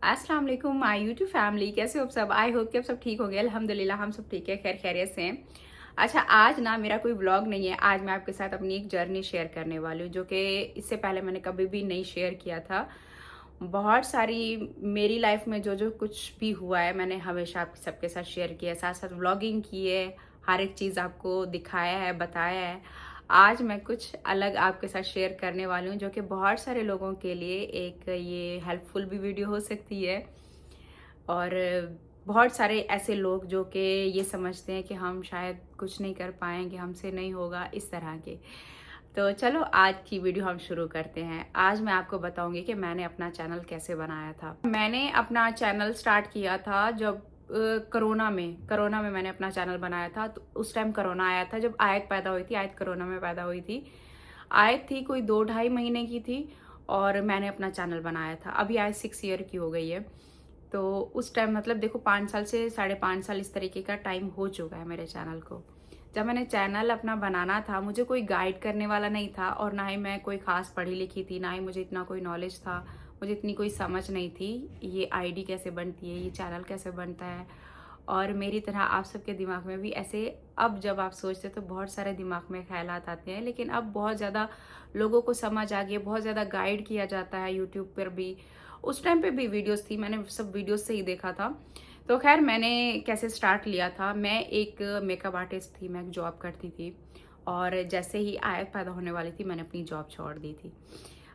अस्सलाम वालेकुम my YouTube family, कैसे हो आप सब। आई होप कि आप सब ठीक होंगे। अल्हम्दुलिल्लाह हम सब ठीक है, खैर खैरियत से हैं। अच्छा, आज ना मेरा कोई व्लॉग नहीं है। आज मैं आपके साथ अपनी एक जर्नी शेयर करने वाली हूँ, जो कि इससे पहले मैंने कभी भी नहीं शेयर किया था। बहुत सारी मेरी लाइफ में जो जो कुछ भी हुआ है मैंने हमेशा आप सबके साथ शेयर किया है, साथ साथ व्लॉगिंग की है, हर एक चीज़ आपको दिखाया है, बताया है। आज मैं कुछ अलग आपके साथ शेयर करने वाली हूँ, जो कि बहुत सारे लोगों के लिए एक ये हेल्पफुल भी वीडियो हो सकती है। और बहुत सारे ऐसे लोग जो कि ये समझते हैं कि हम शायद कुछ नहीं कर पाएंगे, हमसे नहीं होगा, इस तरह के। तो चलो आज की वीडियो हम शुरू करते हैं। आज मैं आपको बताऊंगी कि मैंने अपना चैनल कैसे बनाया था। मैंने अपना चैनल स्टार्ट किया था जब कोरोना में मैंने अपना चैनल बनाया था। तो उस टाइम कोरोना आया था, जब आयत पैदा हुई थी। आयत कोरोना में पैदा हुई थी। आयत थी कोई 2-2.5 महीने की थी और मैंने अपना चैनल बनाया था। अभी आयत 6 ईयर की हो गई है। तो उस टाइम मतलब देखो 5 साल से 5.5 साल इस तरीके का टाइम हो चुका है मेरे चैनल को। जब मैंने चैनल अपना बनाना था, मुझे कोई गाइड करने वाला नहीं था और ना ही मैं कोई खास पढ़ी लिखी थी, ना ही मुझे इतना कोई नॉलेज था, मुझे इतनी कोई समझ नहीं थी ये आईडी कैसे बनती है, ये चैनल कैसे बनता है। और मेरी तरह आप सबके दिमाग में भी ऐसे, अब जब आप सोचते तो बहुत सारे दिमाग में ख्यालात आते हैं, लेकिन अब बहुत ज़्यादा लोगों को समझ आ गई है, बहुत ज़्यादा गाइड किया जाता है यूट्यूब पर भी। उस टाइम पे भी वीडियोस थी, मैंने सब वीडियोस से ही देखा था। तो खैर मैंने कैसे स्टार्ट लिया था। मैं एक मेकअप आर्टिस्ट थी, मैं एक जॉब करती थी और जैसे ही आयत पैदा होने वाली थी मैंने अपनी जॉब छोड़ दी थी।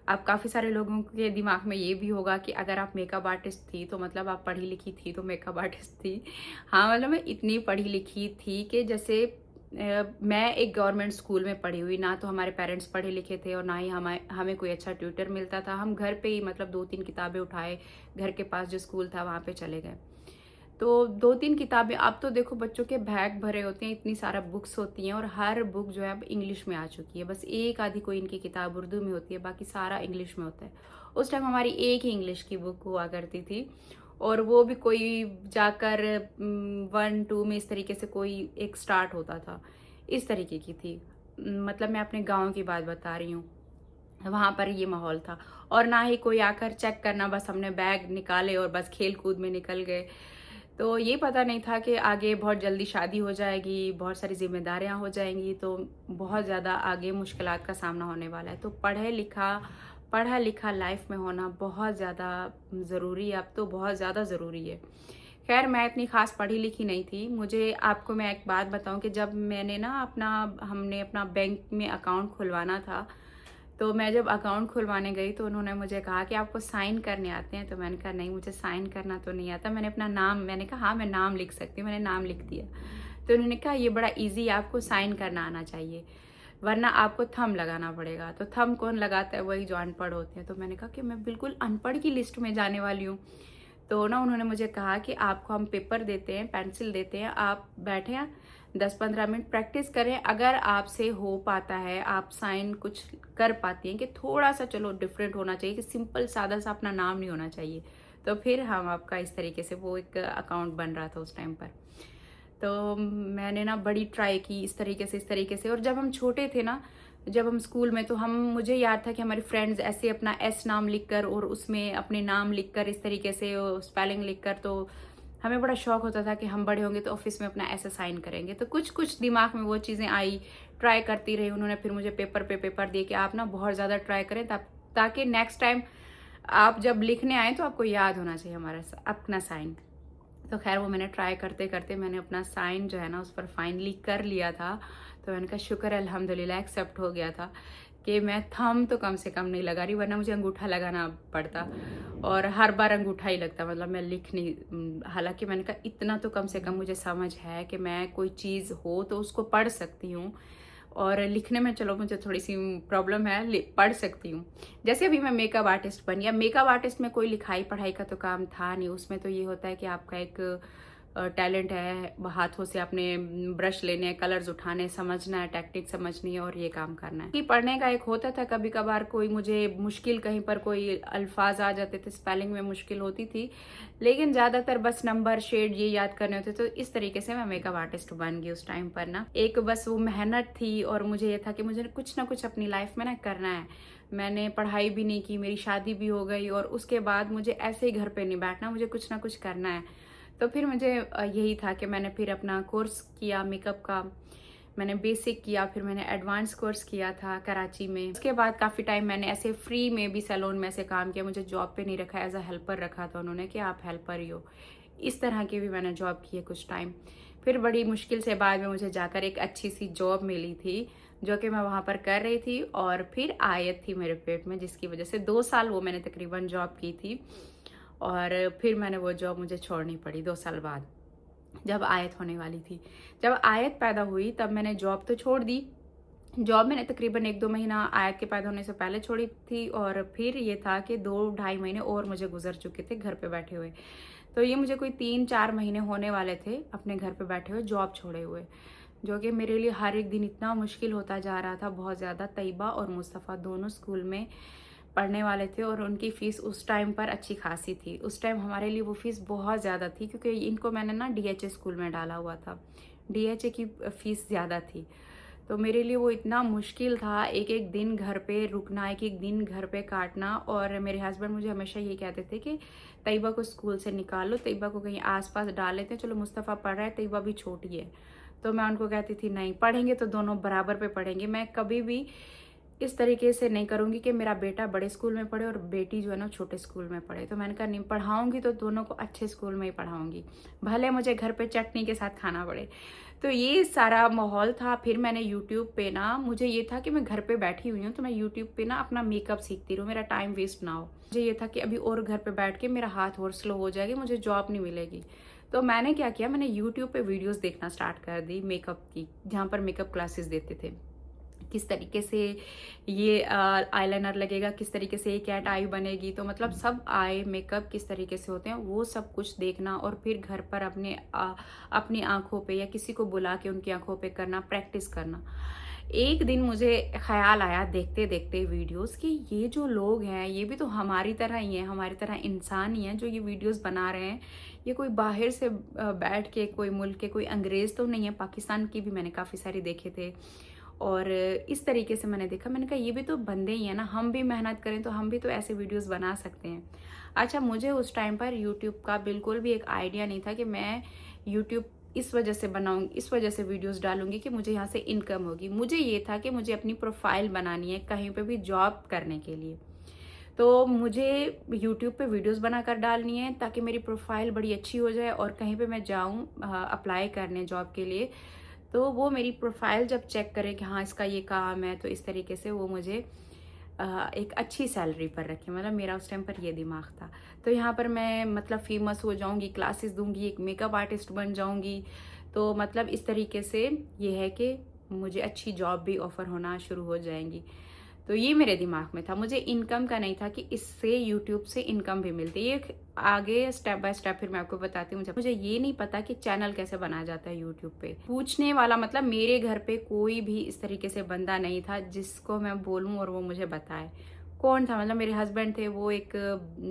अब काफ़ी सारे लोगों के दिमाग में ये भी होगा कि अगर आप मेकअप आर्टिस्ट थी तो मतलब आप पढ़ी लिखी थी, तो मेकअप आर्टिस्ट थी। हाँ, मतलब मैं इतनी पढ़ी लिखी थी कि जैसे मैं एक गवर्नमेंट स्कूल में पढ़ी हुई, ना तो हमारे पेरेंट्स पढ़े लिखे थे और ना ही हमें हमें कोई अच्छा ट्यूटर मिलता था। हम घर पे ही मतलब 2-3 किताबें उठाए, घर के पास जो स्कूल था वहाँ पे चले गए। तो 2-3 किताबें, अब तो देखो बच्चों के बैग भरे होते हैं, इतनी सारा बुक्स होती हैं और हर बुक जो है अब इंग्लिश में आ चुकी है। बस एक आधी कोई इनकी किताब उर्दू में होती है, बाकी सारा इंग्लिश में होता है। उस टाइम हमारी एक ही इंग्लिश की बुक हुआ करती थी और वो भी कोई जाकर 1-2 में इस तरीके से कोई एक स्टार्ट होता था, इस तरीके की थी। मतलब मैं अपने गाँव की बात बता रही हूँ, वहाँ पर ये माहौल था। और ना ही कोई आकर चेक करना, बस हमने बैग निकाले और बस खेल कूद में निकल गए। तो ये पता नहीं था कि आगे बहुत जल्दी शादी हो जाएगी, बहुत सारी ज़िम्मेदारियाँ हो जाएँगी, तो बहुत ज़्यादा आगे मुश्किलात का सामना होने वाला है। तो पढ़ा लिखा लाइफ में होना बहुत ज़्यादा ज़रूरी है, अब तो बहुत ज़्यादा ज़रूरी है। खैर मैं इतनी ख़ास पढ़ी लिखी नहीं थी। मुझे आपको मैं एक बात बताऊँ कि जब मैंने ना हमने अपना बैंक में अकाउंट खुलवाना था, तो मैं जब अकाउंट खुलवाने गई तो उन्होंने मुझे कहा कि आपको साइन करने आते हैं। तो मैंने कहा नहीं, मुझे साइन करना तो नहीं आता। मैंने कहा हाँ मैं नाम लिख सकती हूँ, मैंने नाम लिख दिया। तो उन्होंने कहा ये बड़ा इजी है, आपको साइन करना आना चाहिए, वरना आपको थंब लगाना पड़ेगा। तो थंब कौन लगाता है, वही जो अनपढ़ होते हैं। तो मैंने कहा कि मैं बिल्कुल अनपढ़ की लिस्ट में जाने वाली हूँ। तो ना उन्होंने मुझे कहा कि आपको हम पेपर देते हैं, पेंसिल देते हैं, आप बैठे 10-15 मिनट प्रैक्टिस करें। अगर आपसे हो पाता है, आप साइन कुछ कर पाती हैं कि थोड़ा सा चलो डिफरेंट होना चाहिए, कि सिंपल सादा सा अपना नाम नहीं होना चाहिए, तो फिर हम आपका इस तरीके से, वो एक अकाउंट बन रहा था उस टाइम पर। तो मैंने ना बड़ी ट्राई की इस तरीके से। और जब हम छोटे थे ना, जब हम स्कूल में, तो हम मुझे याद था कि हमारे फ्रेंड्स ऐसे अपना एस नाम लिखकर और उसमें अपने नाम लिखकर इस तरीके से स्पेलिंग लिखकर, तो हमें बड़ा शौक होता था कि हम बड़े होंगे तो ऑफिस में अपना ऐसा साइन करेंगे। तो कुछ कुछ दिमाग में वो चीज़ें आई, ट्राई करती रही। उन्होंने फिर मुझे पेपर पे पेपर दिए कि आप ना बहुत ज़्यादा ट्राई करें, ताकि नेक्स्ट टाइम आप जब लिखने आए तो आपको याद होना चाहिए हमारा अपना साइन। तो खैर वो मैंने ट्राई करते करते मैंने अपना साइन जो है ना उस पर फाइनली कर लिया था। तो मैंने कहा शुक्र है, अल्हम्दुलिल्लाह एक्सेप्ट हो गया था कि मैं थंब तो कम से कम नहीं लगा रही, वरना मुझे अंगूठा लगाना पड़ता और हर बार अंगूठा ही लगता, मतलब मैं लिख नहीं। हालांकि मैंने कहा इतना तो कम से कम मुझे समझ है कि मैं कोई चीज़ हो तो उसको पढ़ सकती हूँ, और लिखने में चलो मुझे थोड़ी सी प्रॉब्लम है, पढ़ सकती हूँ। जैसे अभी मैं मेकअप आर्टिस्ट बनी, अब मेकअप आर्टिस्ट में कोई लिखाई पढ़ाई का तो काम था नहीं। उसमें तो ये होता है कि आपका एक टैलेंट है हाथों से अपने ब्रश लेने, कलर्स उठाने, समझना है, टेक्निक समझनी है और ये काम करना है। कि पढ़ने का एक होता था, कभी कभार कोई मुझे मुश्किल, कहीं पर कोई अल्फाज आ जाते थे, स्पेलिंग में मुश्किल होती थी, लेकिन ज़्यादातर बस नंबर शेड ये याद करने होते। तो इस तरीके से मैं मेकअप आर्टिस्ट बन गई उस टाइम पर ना। एक बस वो मेहनत थी और मुझे ये था कि मुझे कुछ ना कुछ अपनी लाइफ में ना करना है। मैंने पढ़ाई भी नहीं की, मेरी शादी भी हो गई और उसके बाद मुझे ऐसे ही घर पे नहीं बैठना, मुझे कुछ ना कुछ करना है। तो फिर मुझे यही था कि मैंने फिर अपना कोर्स किया मेकअप का। मैंने बेसिक किया, फिर मैंने एडवांस कोर्स किया था कराची में। उसके बाद काफ़ी टाइम मैंने ऐसे फ्री में भी सैलून में ऐसे काम किया। मुझे जॉब पे नहीं रखा, एज अ हेल्पर रखा था उन्होंने कि आप हेल्पर ही हो। इस तरह की भी मैंने जॉब की है कुछ टाइम। फिर बड़ी मुश्किल से बाद में मुझे जाकर एक अच्छी सी जॉब मिली थी, जो कि मैं वहाँ पर कर रही थी। और फिर आयत थी मेरे पेट में, जिसकी वजह से 2 साल वो मैंने तकरीबन जॉब की थी। और फिर मैंने वो जॉब मुझे छोड़नी पड़ी 2 साल बाद, जब आयत होने वाली थी। जब आयत पैदा हुई तब मैंने जॉब तो छोड़ दी। जॉब मैंने तकरीबन 1-2 महीना आयत के पैदा होने से पहले छोड़ी थी और फिर ये था कि 2-2.5 महीने और मुझे गुजर चुके थे घर पे बैठे हुए। तो ये मुझे कोई 3-4 महीने होने वाले थे अपने घर पे बैठे हुए जॉब छोड़े हुए, जो कि मेरे लिए हर एक दिन इतना मुश्किल होता जा रहा था बहुत ज़्यादा। तैयबा और मुस्तफ़ा दोनों स्कूल में पढ़ने वाले थे और उनकी फ़ीस उस टाइम पर अच्छी खासी थी। उस टाइम हमारे लिए वो फ़ीस बहुत ज़्यादा थी, क्योंकि इनको मैंने ना डीएचए स्कूल में डाला हुआ था। डीएचए की फ़ीस ज़्यादा थी, तो मेरे लिए वो इतना मुश्किल था, एक एक दिन घर पे रुकना, एक एक दिन घर पे काटना। और मेरे हस्बैंड मुझे हमेशा ये कहते थे कि तैयबा को स्कूल से निकाल लो, तैयबा को कहीं आसपास डाल लेते हैं, चलो मुस्तफ़ा पढ़ रहा है, तैयबा भी छोटी है। तो मैं उनको कहती थी नहीं, पढ़ेंगे तो दोनों बराबर पे पढ़ेंगे। मैं कभी भी इस तरीके से नहीं करूँगी कि मेरा बेटा बड़े स्कूल में पढ़े और बेटी जो है ना छोटे स्कूल में पढ़े। तो मैंने कहा नहीं, पढ़ाऊँगी तो दोनों को अच्छे स्कूल में ही पढ़ाऊँगी, भले मुझे घर पे चटनी के साथ खाना पड़े। तो ये सारा माहौल था। फिर मैंने यूट्यूब पे ना, मुझे ये था कि मैं घर पे बैठी हुई हूँ तो मैं यूट्यूब पे ना अपना मेकअप सीखती रहूँ, मेरा टाइम वेस्ट ना हो। मुझे ये था कि अभी और घर पे बैठ के मेरा हाथ और स्लो हो जाएगी, मुझे जॉब नहीं मिलेगी। तो मैंने क्या किया, मैंने यूट्यूब पे वीडियोस देखना स्टार्ट कर दी मेकअप की, जहाँ पर मेकअप क्लासेस देते थे। किस तरीके से ये आईलाइनर लगेगा, किस तरीके से ये कैट आई बनेगी, तो मतलब सब आई मेकअप किस तरीके से होते हैं वो सब कुछ देखना। और फिर घर पर अपनी आंखों पे या किसी को बुला के उनकी आंखों पे करना, प्रैक्टिस करना। एक दिन मुझे ख्याल आया देखते देखते वीडियोस कि ये जो लोग हैं ये भी तो हमारी तरह ही हैं, हमारी तरह इंसान ही हैं जो ये वीडियोस बना रहे हैं। ये कोई बाहर से बैठ के, कोई मुल्क के कोई अंग्रेज तो नहीं है, पाकिस्तान की भी मैंने काफ़ी सारी देखे थे। और इस तरीके से मैंने देखा, मैंने कहा ये भी तो बंदे ही हैं ना, हम भी मेहनत करें तो हम भी तो ऐसे वीडियोस बना सकते हैं। अच्छा, मुझे उस टाइम पर यूट्यूब का बिल्कुल भी एक आइडिया नहीं था कि मैं यूट्यूब इस वजह से बनाऊंगी, इस वजह से वीडियोस डालूंगी कि मुझे यहाँ से इनकम होगी। मुझे ये था कि मुझे अपनी प्रोफाइल बनानी है कहीं पे भी जॉब करने के लिए। तो मुझे यूट्यूब पे वीडियोस बनाकर डालनी है ताकि मेरी प्रोफाइल बड़ी अच्छी हो जाए और कहीं पे मैं जाऊँ अप्लाई करने जॉब के लिए, तो वो मेरी प्रोफाइल जब चेक करे कि हाँ इसका ये काम है, तो इस तरीके से वो मुझे एक अच्छी सैलरी पर रखे। मतलब मेरा उस टाइम पर ये दिमाग था। तो यहाँ पर मैं मतलब फेमस हो जाऊँगी, क्लासेस दूंगी, एक मेकअप आर्टिस्ट बन जाऊँगी। तो मतलब इस तरीके से ये है कि मुझे अच्छी जॉब भी ऑफर होना शुरू हो जाएंगी। तो ये मेरे दिमाग में था, मुझे इनकम का नहीं था कि इससे यूट्यूब से इनकम भी मिलती है। ये आगे स्टेप बाय स्टेप फिर मैं आपको बताती हूँ। मुझे ये नहीं पता कि चैनल कैसे बनाया जाता है यूट्यूब पे। पूछने वाला मतलब मेरे घर पे कोई भी इस तरीके से बंदा नहीं था जिसको मैं बोलूँ और वो मुझे बताए। कौन था, मतलब मेरे हस्बैंड थे, वो एक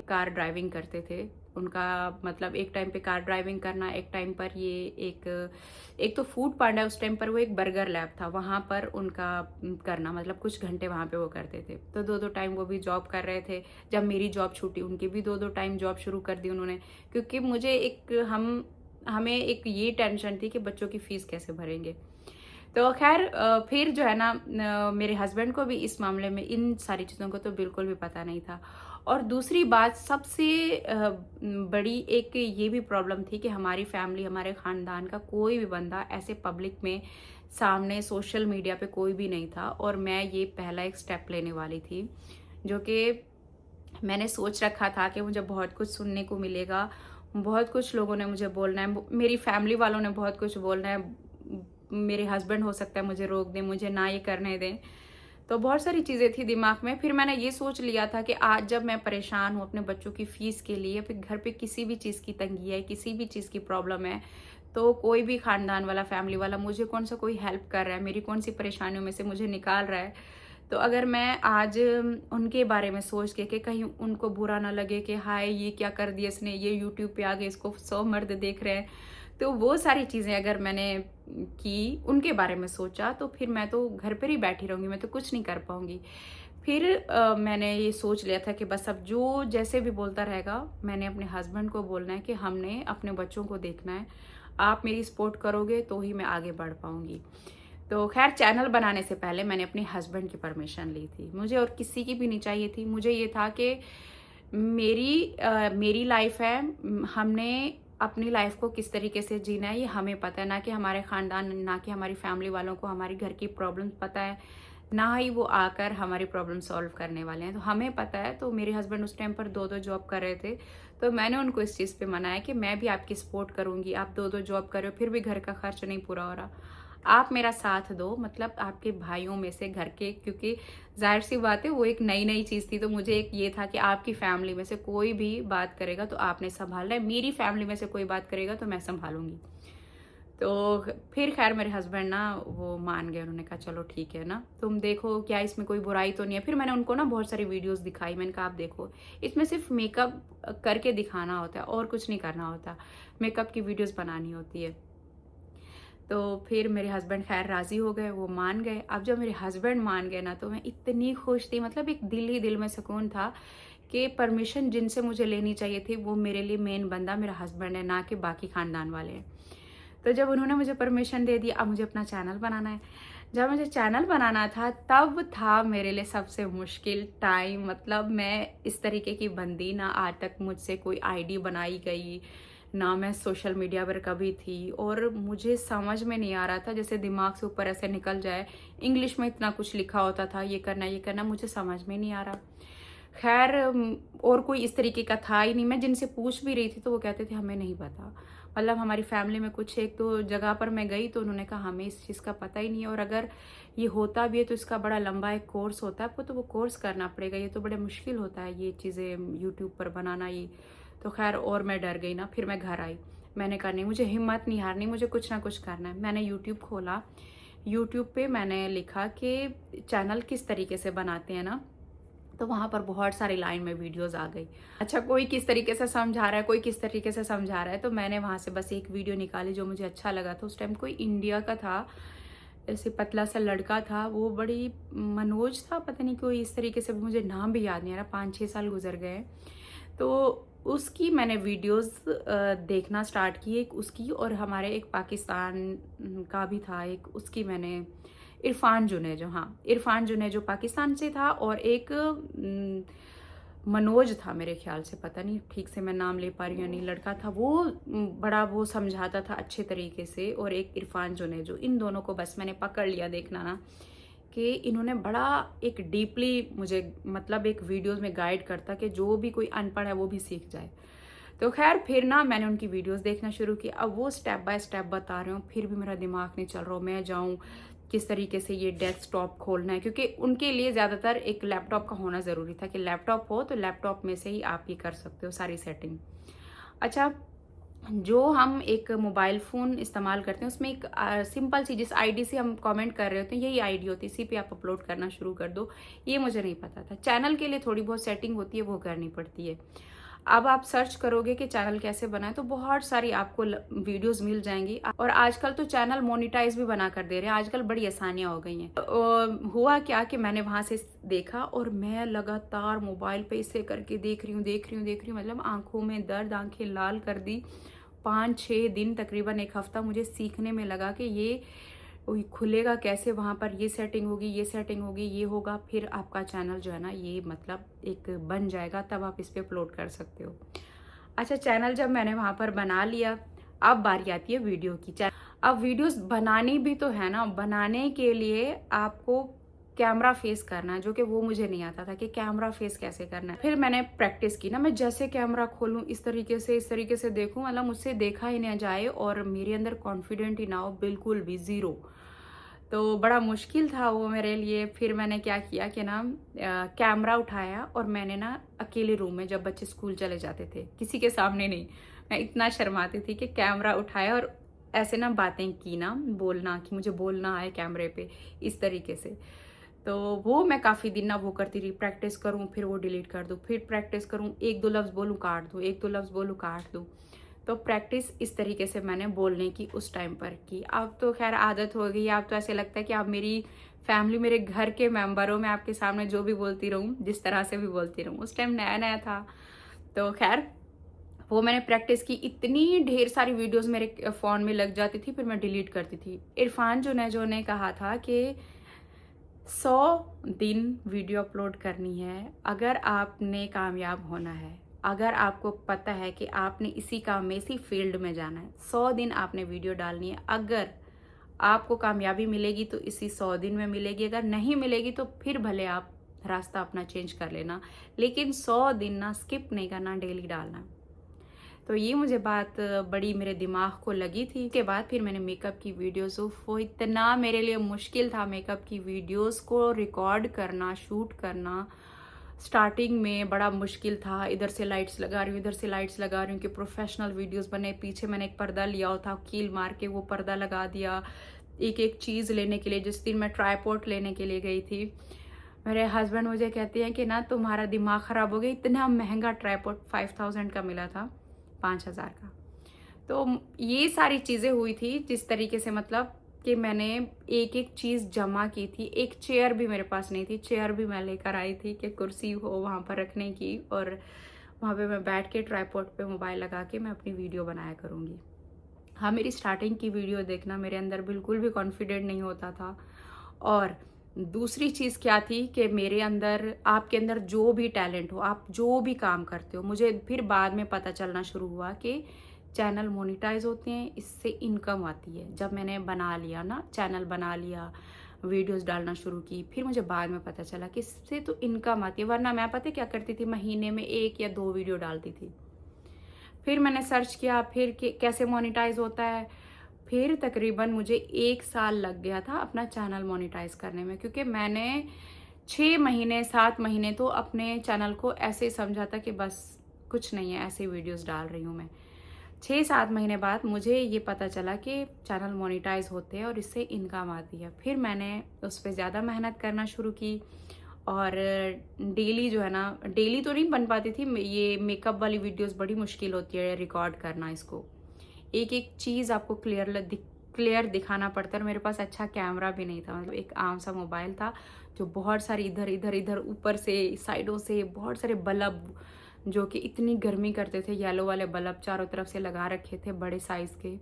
कार ड्राइविंग करते थे। उनका मतलब एक टाइम पे कार ड्राइविंग करना, एक टाइम पर ये एक तो फूड पांडा, उस टाइम पर वो एक बर्गर लैब था, वहाँ पर उनका करना, मतलब कुछ घंटे वहाँ पे वो करते थे। तो 2-2 टाइम वो भी जॉब कर रहे थे। जब मेरी जॉब छूटी उनकी भी 2-2 टाइम जॉब शुरू कर दी उन्होंने, क्योंकि मुझे हमें एक ये टेंशन थी कि बच्चों की फीस कैसे भरेंगे। तो खैर फिर जो है ना, मेरे हस्बैंड को भी इस मामले में इन सारी चीज़ों को तो बिल्कुल भी पता नहीं था। और दूसरी बात सबसे बड़ी एक ये भी प्रॉब्लम थी कि हमारी फैमिली, हमारे ख़ानदान का कोई भी बंदा ऐसे पब्लिक में सामने सोशल मीडिया पे कोई भी नहीं था। और मैं ये पहला एक स्टेप लेने वाली थी, जो कि मैंने सोच रखा था कि मुझे बहुत कुछ सुनने को मिलेगा, बहुत कुछ लोगों ने मुझे बोलना है, मेरी फैमिली वालों ने बहुत कुछ बोलना है, मेरे हस्बैंड हो सकता है मुझे रोक दें, मुझे ना ये करने दें। तो बहुत सारी चीज़ें थी दिमाग में। फिर मैंने ये सोच लिया था कि आज जब मैं परेशान हूँ अपने बच्चों की फ़ीस के लिए, फिर घर पे किसी भी चीज़ की तंगी है, किसी भी चीज़ की प्रॉब्लम है, तो कोई भी ख़ानदान वाला, फैमिली वाला मुझे कौन सा कोई हेल्प कर रहा है, मेरी कौन-सी परेशानियों में से मुझे निकाल रहा है। तो अगर मैं आज उनके बारे में सोच के कि कहीं उनको बुरा ना लगे कि हाय ये क्या कर दिया इसने, ये यूट्यूब पे आ गए, इसको 100 मर्द देख रहे हैं। तो वो सारी चीज़ें अगर मैंने की, उनके बारे में सोचा, तो फिर मैं तो घर पर ही बैठी रहूँगी, मैं तो कुछ नहीं कर पाऊँगी। फिर मैंने ये सोच लिया था कि बस अब जो जैसे भी बोलता रहेगा, मैंने अपने हस्बैंड को बोलना है कि हमने अपने बच्चों को देखना है। आप मेरी सपोर्ट करोगे तो ही मैं आगे बढ़ पाऊँगी। तो ख़ैर चैनल बनाने से पहले मैंने अपने हस्बैंड की परमिशन ली थी। मुझे और किसी की भी नहीं चाहिए थी। मुझे ये था कि मेरी लाइफ़ है, हमने अपनी लाइफ़ को किस तरीके से जीना है ये हमें पता है, ना कि हमारे ख़ानदान, ना कि हमारी फैमिली वालों को हमारी घर की प्रॉब्लम पता है, ना ही वो आकर हमारी प्रॉब्लम सॉल्व करने वाले हैं। तो हमें पता है। तो मेरे हस्बैंड उस टाइम पर 2-2 जॉब कर रहे थे, तो मैंने उनको इस चीज़ पे मनाया कि मैं भी आपकी सपोर्ट करूँगी। आप 2-2 जॉब कर रहे हो, फिर भी घर का खर्च नहीं पूरा हो रहा। आप मेरा साथ दो, मतलब आपके भाइयों में से घर के, क्योंकि ज़ाहिर-सी बात है वो एक नई-नई चीज़ थी, तो मुझे एक ये था कि आपकी फैमिली में से कोई भी बात करेगा तो आपने सँभालना है, मेरी फैमिली में से कोई बात करेगा तो मैं सँभालूँगी। तो फिर ख़ैर मेरे हस्बैंड ना वो मान गए, उन्होंने कहा चलो ठीक है ना, तुम देखो क्या इसमें कोई बुराई तो नहीं है। फिर मैंने उनको ना बहुत सारी वीडियोज़ दिखाई, मैंने कहा आप देखो, इसमें सिर्फ़ मेकअप करके दिखाना होता है और कुछ नहीं करना होता, मेकअप की वीडियोज़ बनानी होती है। तो फिर मेरे हस्बैंड ख़ैर राज़ी हो गए, वो मान गए। अब जब मेरे हस्बैंड मान गए ना, तो मैं इतनी खुश थी, मतलब एक दिल ही दिल में सुकून था कि परमिशन जिनसे मुझे लेनी चाहिए थी, वो मेरे लिए मेन बंदा मेरा हस्बैंड है, ना कि बाकी ख़ानदान वाले हैं। तो जब उन्होंने मुझे परमिशन दे दी, अब मुझे अपना चैनल बनाना है। जब मुझे चैनल बनाना था, तब था मेरे लिए सबसे मुश्किल टाइम। मतलब मैं इस तरीके की बंदी, ना आज तक मुझसे कोई आईडी बनाई गई, ना मैं सोशल मीडिया पर कभी थी, और मुझे समझ में नहीं आ रहा था, जैसे दिमाग से ऊपर ऐसे निकल जाए। इंग्लिश में इतना कुछ लिखा होता था, ये करना, मुझे समझ में नहीं आ रहा। ख़ैर और कोई इस तरीके का था ही नहीं। मैं जिनसे पूछ भी रही थी तो वो कहते थे हमें नहीं पता। मतलब हमारी फैमिली में कुछ एक दो जगह पर मैं गई तो उन्होंने कहा हमें इस चीज़ का पता ही नहीं है, और अगर ये होता भी है तो इसका बड़ा लंबा एक कोर्स होता है, आपको तो वो कोर्स करना पड़ेगा, ये तो बड़ा मुश्किल होता है ये चीज़ें यूट्यूब पर बनाना ये। तो ख़ैर और मैं डर गई ना, फिर मैं घर आई। मैंने कहा नहीं, मुझे हिम्मत नहीं हारनी, मुझे कुछ ना कुछ करना है। मैंने यूट्यूब खोला, यूट्यूब पे मैंने लिखा कि चैनल किस तरीके से बनाते हैं ना, तो वहाँ पर बहुत सारी लाइन में वीडियोज़ आ गई। अच्छा, कोई किस तरीके से समझा रहा है, कोई किस तरीके से समझा रहा है, तो मैंने वहाँ से बस एक वीडियो निकाली जो मुझे अच्छा लगा था। उस टाइम कोई इंडिया का था, ऐसे पतला सा लड़का था, वो बड़ी मनोज था, पता नहीं कोई इस तरीके से, मुझे नाम भी याद नहीं आ रहा, 5-6 साल गुज़र गए। तो उसकी मैंने वीडियोज़ देखना स्टार्ट की, एक उसकी, और हमारे एक पाकिस्तान का भी था एक, उसकी मैंने, इरफ़ान जुनेजो, हाँ, इरफ़ान जुनेजो पाकिस्तान से था, और एक मनोज था मेरे ख़्याल से, पता नहीं ठीक से मैं नाम ले पा रही हूँ या नहीं, लड़का था वो, बड़ा वो समझाता था अच्छे तरीके से, और एक इरफ़ान जुनेजो, इन दोनों को बस मैंने पकड़ लिया। देखना ना कि इन्होंने बड़ा एक डीपली मुझे, मतलब एक वीडियोज़ में गाइड करता कि जो भी कोई अनपढ़ है वो भी सीख जाए। तो ख़ैर फिर ना मैंने उनकी वीडियोज़ देखना शुरू किया। अब वो स्टेप बाय स्टेप बता रहे हो, फिर भी मेरा दिमाग नहीं चल रहा, मैं जाऊँ किस तरीके से ये डेस्कटॉप खोलना है, क्योंकि उनके लिए ज़्यादातर एक लैपटॉप का होना ज़रूरी था कि लैपटॉप हो तो लैपटॉप में से ही आप ये कर सकते हो सारी सेटिंग। अच्छा, जो हम एक मोबाइल फ़ोन इस्तेमाल करते हैं उसमें एक सिंपल सी, जिस आईडी से हम कमेंट कर रहे होते हैं यही आईडी होती है, इसी पे आप अपलोड करना शुरू कर दो। ये मुझे नहीं पता था। चैनल के लिए थोड़ी बहुत सेटिंग होती है, वो करनी पड़ती है। अब आप सर्च करोगे कि चैनल कैसे बनाएं तो बहुत सारी आपको वीडियोस मिल जाएंगी, और आजकल तो चैनल मोनिटाइज भी बना कर दे रहे हैं, आजकल बड़ी आसानियां हो गई हैं। हुआ क्या कि मैंने वहां से देखा, और मैं लगातार मोबाइल पे इसे करके देख रही हूँ, मतलब आंखों में दर्द, आंखें लाल कर दी। 5-6 दिन, तकरीबन एक हफ्ता मुझे सीखने में लगा कि ये खुलेगा कैसे, वहाँ पर ये सेटिंग होगी, ये सेटिंग होगी, ये होगा, फिर आपका चैनल जो है ना ये मतलब एक बन जाएगा, तब आप इस पे अपलोड कर सकते हो। अच्छा, चैनल जब मैंने वहाँ पर बना लिया, अब बारी आती है वीडियो की। अब वीडियोस बनानी भी तो है ना, बनाने के लिए आपको कैमरा फेस करना है, जो कि वो मुझे नहीं आता था कि कैमरा फेस कैसे करना है। फिर मैंने प्रैक्टिस की ना, मैं जैसे कैमरा खोलूं इस तरीके से देखूं, मतलब मुझसे देखा ही ना जाए और मेरे अंदर कॉन्फिडेंट ही ना हो, बिल्कुल भी ज़ीरो। तो बड़ा मुश्किल था वो मेरे लिए। फिर मैंने क्या किया कि ना कैमरा उठाया और मैंने ना अकेले रूम में, जब बच्चे स्कूल चले जाते थे, किसी के सामने नहीं, मैं इतना शर्माती थी कि कैमरा उठाया और ऐसे ना बातें की ना, बोलना कि मुझे बोलना आए कैमरे पे, इस तरीके से। तो वो मैं काफ़ी दिन ना वो करती रही, प्रैक्टिस करूँ फिर वो डिलीट कर दूँ, फिर प्रैक्टिस करूँ, एक दो लफ्ज़ बोलूँ काट दूँ, एक दो लफ्ज़ बोलूँ काट दूँ। तो प्रैक्टिस इस तरीके से मैंने बोलने की उस टाइम पर की। अब तो खैर आदत हो गई, अब तो ऐसे लगता है कि आप मेरी फैमिली, मेरे घर के मेंबर हो, मैं आपके सामने जो भी बोलती रहूँ, जिस तरह से भी बोलती रहूँ। उस टाइम नया-नया था, तो खैर वो मैंने प्रैक्टिस की। इतनी ढेर सारी वीडियोज़ मेरे फ़ोन में लग जाती थी, फिर मैं डिलीट करती थी। इरफान जुनेजो ने कहा था कि 100 दिन वीडियो अपलोड करनी है अगर आपने कामयाब होना है। अगर आपको पता है कि आपने इसी काम में, इसी फील्ड में जाना है, 100 दिन आपने वीडियो डालनी है। अगर आपको कामयाबी मिलेगी तो इसी 100 दिन में मिलेगी, अगर नहीं मिलेगी तो फिर भले आप रास्ता अपना चेंज कर लेना, लेकिन 100 दिन ना स्किप नहीं करना, डेली डालना। तो ये मुझे बात बड़ी मेरे दिमाग को लगी थी। उसके बाद फिर मैंने मेकअप की वीडियोस, वो इतना मेरे लिए मुश्किल था मेकअप की वीडियोस को रिकॉर्ड करना, शूट करना। स्टार्टिंग में बड़ा मुश्किल था, इधर से लाइट्स लगा रही हूँ, इधर से लाइट्स लगा रही हूँ कि प्रोफेशनल वीडियोस बने। पीछे मैंने एक पर्दा लिया हुआ था, कील मार के वो पर्दा लगा दिया एक एक चीज़ लेने के लिए। जिस दिन मैं ट्राईपॉड लेने के लिए गई थी, मेरे हस्बैंड मुझे कहते हैं कि ना तुम्हारा दिमाग ख़राब हो गया, इतना महंगा ट्राईपॉड 5000 का मिला था, 5000 का। तो ये सारी चीज़ें हुई थी जिस तरीके से, मतलब कि मैंने एक एक चीज़ जमा की थी। एक चेयर भी मेरे पास नहीं थी, चेयर भी मैं लेकर आई थी कि कुर्सी हो वहाँ पर रखने की, और वहाँ पे मैं बैठ के ट्राईपॉड पे मोबाइल लगा के मैं अपनी वीडियो बनाया करूँगी। हाँ, मेरी स्टार्टिंग की वीडियो देखना, मेरे अंदर बिल्कुल भी कॉन्फिडेंट नहीं होता था। और दूसरी चीज़ क्या थी कि मेरे अंदर, आपके अंदर जो भी टैलेंट हो, आप जो भी काम करते हो, मुझे फिर बाद में पता चलना शुरू हुआ कि चैनल मोनेटाइज होते हैं, इससे इनकम आती है। जब मैंने बना लिया ना, चैनल बना लिया, वीडियोस डालना शुरू की, फिर मुझे बाद में पता चला कि इससे तो इनकम आती है। वरना मैं पता क्या करती थी, महीने में 1 या 2 वीडियो डालती थी। फिर मैंने सर्च किया फिर कि कैसे मोनेटाइज होता है। फिर तकरीबन मुझे 1 साल लग गया था अपना चैनल मोनेटाइज करने में, क्योंकि मैंने 6 महीने 7 महीने तो अपने चैनल को ऐसे समझा था कि बस कुछ नहीं है, ऐसे वीडियोस डाल रही हूँ मैं। 6-7 महीने बाद मुझे ये पता चला कि चैनल मोनेटाइज होते हैं और इससे इनकम आती है। फिर मैंने उस पर ज़्यादा मेहनत करना शुरू की, और डेली जो है ना, डेली तो नहीं बन पाती थी। ये मेकअप वाली वीडियोस बड़ी मुश्किल होती है रिकॉर्ड करना, इसको एक एक चीज़ आपको क्लियर दिखाना पड़ता है। और मेरे पास अच्छा कैमरा भी नहीं था, मतलब एक आम सा मोबाइल था जो बहुत सारी इधर इधर इधर ऊपर से साइडों से बहुत सारे बल्ब, जो कि इतनी गर्मी करते थे, येलो वाले बल्ब चारों तरफ से लगा रखे थे बड़े साइज़ के।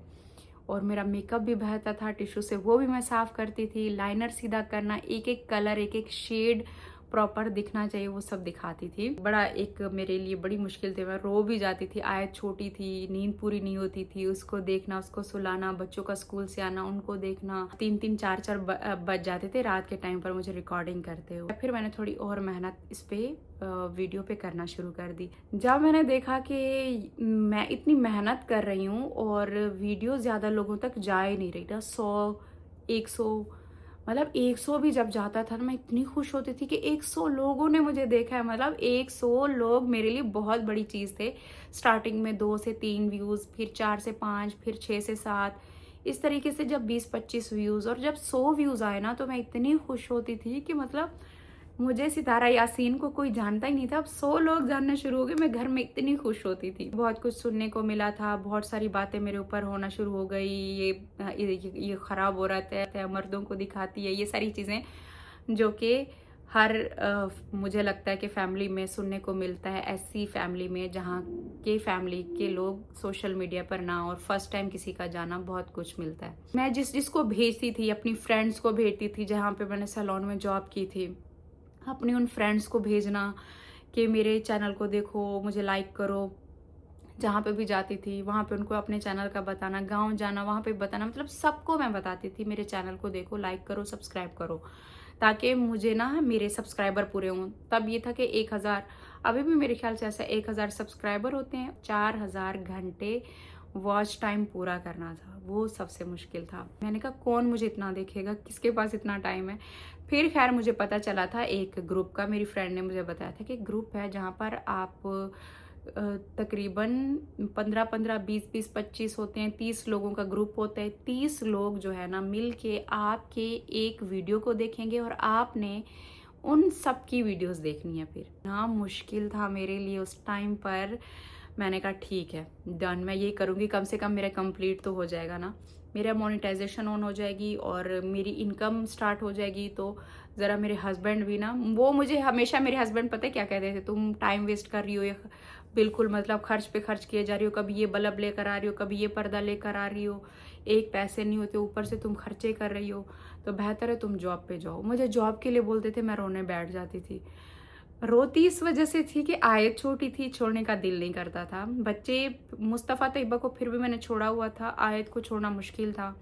और मेरा मेकअप भी बहता था टिश्यू से, वो भी मैं साफ़ करती थी। लाइनर सीधा करना, एक एक कलर, एक एक शेड प्रॉपर दिखना चाहिए, वो सब दिखाती थी। बड़ा एक मेरे लिए बड़ी मुश्किल थी, मैं रो भी जाती थी। आयत छोटी थी, नींद पूरी नहीं होती थी, उसको देखना, उसको सुलाना, बच्चों का स्कूल से आना, उनको देखना। 3-3 4-4 बज जाते थे रात के टाइम पर मुझे रिकॉर्डिंग करते हुए। फिर मैंने थोड़ी और मेहनत इस पे वीडियो पे करना शुरू कर दी। जब मैंने देखा कि मैं इतनी मेहनत कर रही हूँ और वीडियो ज़्यादा लोगों तक जा ही नहीं रही था, 100 100, मतलब 100 भी जब जाता था ना, मैं इतनी खुश होती थी कि 100 लोगों ने मुझे देखा है। मतलब 100 लोग मेरे लिए बहुत बड़ी चीज़ थे। स्टार्टिंग में 2 से 3 व्यूज़, फिर 4 से 5, फिर 6 से 7, इस तरीके से जब 20-25 व्यूज़, और जब 100 व्यूज़ आए ना, तो मैं इतनी खुश होती थी कि मतलब मुझे सितारा यासीन को कोई जानता ही नहीं था, अब 100 लोग जानना शुरू हो गए। मैं घर में इतनी खुश होती थी। बहुत कुछ सुनने को मिला था, बहुत सारी बातें मेरे ऊपर होना शुरू हो गई। ये खराब हो रहा है, मर्दों को दिखाती है, ये सारी चीज़ें जो कि हर मुझे लगता है कि फैमिली में सुनने को मिलता है। ऐसी फैमिली में जहाँ के फैमिली के लोग सोशल मीडिया पर ना, और फर्स्ट टाइम किसी का जाना, बहुत कुछ मिलता है। मैं जिसको भेजती थी, अपनी फ्रेंड्स को भेजती थी, जहाँ पे मैंने सैलून में जॉब की थी, अपनी उन फ्रेंड्स को भेजना कि मेरे चैनल को देखो, मुझे लाइक करो। जहाँ पे भी जाती थी वहाँ पे उनको अपने चैनल का बताना, गांव जाना, वहाँ पे बताना, मतलब सबको मैं बताती थी मेरे चैनल को देखो, लाइक करो, सब्सक्राइब करो, ताकि मुझे ना मेरे सब्सक्राइबर पूरे हों। तब ये था कि 1000, अभी भी मेरे ख्याल से ऐसा 1000 सब्सक्राइबर होते हैं। 4000 घंटे वॉच टाइम पूरा करना था, वो सबसे मुश्किल था। मैंने कहा कौन मुझे इतना देखेगा, किसके पास इतना टाइम है। फिर खैर मुझे पता चला था एक ग्रुप का, मेरी फ्रेंड ने मुझे बताया था कि ग्रुप है जहाँ पर आप तकरीबन 15-15, 20-20, 25 होते हैं, 30 लोगों का ग्रुप होता है। 30 लोग जो है ना मिल के आपके एक वीडियो को देखेंगे और आपने उन सब की वीडियोस देखनी है। फिर ना मुश्किल था मेरे लिए उस टाइम पर। मैंने कहा ठीक है, डन, मैं ये करूँगी, कम से कम मेरा कंप्लीट तो हो जाएगा ना, मेरा मोनेटाइजेशन ऑन हो जाएगी और मेरी इनकम स्टार्ट हो जाएगी। तो ज़रा मेरे हस्बैंड भी ना, वो मुझे हमेशा, मेरे हस्बैंड पता है क्या कहते थे, तुम टाइम वेस्ट कर रही हो, ये बिल्कुल मतलब खर्च पे खर्च किए जा रही हो, कभी ये बल्ब लेकर आ रही हो, कभी ये पर्दा लेकर आ रही हो, एक पैसे नहीं होते, ऊपर से तुम खर्चे कर रही हो, तो बेहतर है तुम जॉब पे जाओ। मुझे जॉब के लिए बोलते थे, मैं रोने बैठ जाती थी। रोती इस वजह से थी कि आयत छोटी थी, छोड़ने का दिल नहीं करता था। बच्चे मुस्तफ़ा तैयबा को फिर भी मैंने छोड़ा हुआ था, आयत को छोड़ना मुश्किल था।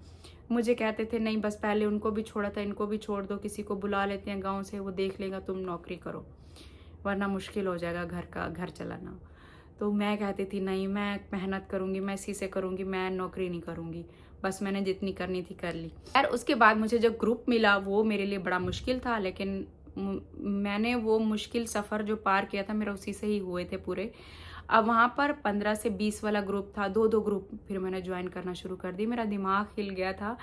मुझे कहते थे नहीं बस पहले उनको भी छोड़ा था, इनको भी छोड़ दो, किसी को बुला लेते हैं गांव से, वो देख लेगा, तुम नौकरी करो वरना मुश्किल हो जाएगा घर चलाना। तो मैं कहती थी नहीं, मैं मेहनत करूँगी, मैं इसी से करूँगी, मैं नौकरी नहीं करूँगी, बस मैंने जितनी करनी थी कर ली। यार उसके बाद मुझे जब ग्रुप मिला वो मेरे लिए बड़ा मुश्किल था, लेकिन मैंने वो मुश्किल सफ़र जो पार किया था मेरा उसी से ही हुए थे पूरे। अब वहाँ पर 15 से 20 वाला ग्रुप था, 2-2 ग्रुप फिर मैंने ज्वाइन करना शुरू कर दी। मेरा दिमाग हिल गया था,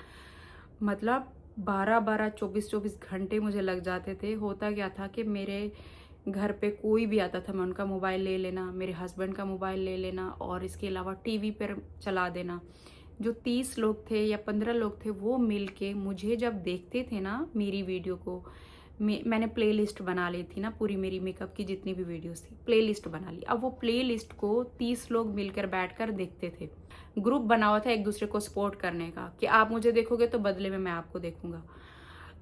मतलब 12-12, 24-24 घंटे मुझे लग जाते थे। होता क्या था कि मेरे घर पे कोई भी आता था, मैं उनका मोबाइल ले लेना, मेरे हस्बैंड का मोबाइल ले लेना और इसके अलावा टीवी पर चला देना। जो 30 लोग थे या 15 लोग थे वो मिल के मुझे जब देखते थे ना मेरी वीडियो को, मैंने प्लेलिस्ट बना ली थी ना पूरी, मेरी मेकअप की जितनी भी वीडियोस थी प्लेलिस्ट बना ली। अब वो प्लेलिस्ट को 30 लोग मिलकर बैठकर देखते थे। ग्रुप बना हुआ था एक दूसरे को सपोर्ट करने का कि आप मुझे देखोगे तो बदले में मैं आपको देखूंगा।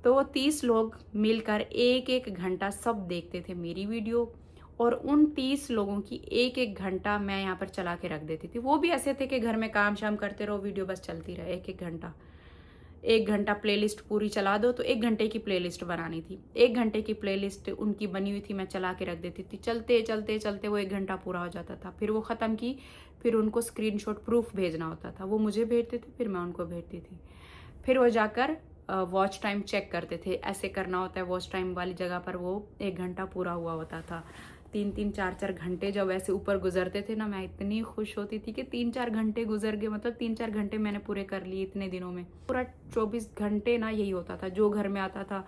तो वो 30 लोग मिलकर एक एक घंटा सब देखते थे मेरी वीडियो, और उन 30 लोगों की एक एक घंटा मैं यहाँ पर चला के रख देती थी। वो भी ऐसे थे कि घर में काम शाम करते रहो, वीडियो बस चलती रहे। एक एक घंटा, 1 घंटा प्लेलिस्ट पूरी चला दो, तो 1 घंटे की प्लेलिस्ट बनानी थी। 1 घंटे की प्लेलिस्ट उनकी बनी हुई थी, मैं चला के रख देती थी। चलते चलते चलते वो 1 घंटा पूरा हो जाता था। फिर वो ख़त्म की, फिर उनको स्क्रीनशॉट प्रूफ भेजना होता था, वो मुझे भेजते थे, फिर मैं उनको भेजती थी। फिर वो जाकर वॉच टाइम चेक करते थे, ऐसे करना होता है, वॉच टाइम वाली जगह पर वो 1 घंटा पूरा हुआ होता था। 3-3, 4-4 घंटे जब ऐसे ऊपर गुजरते थे ना, मैं इतनी खुश होती थी कि 3-4 घंटे गुजर गए, मतलब 3-4 घंटे मैंने पूरे कर लिए इतने दिनों में। पूरा 24 घंटे ना यही होता था। जो घर में आता था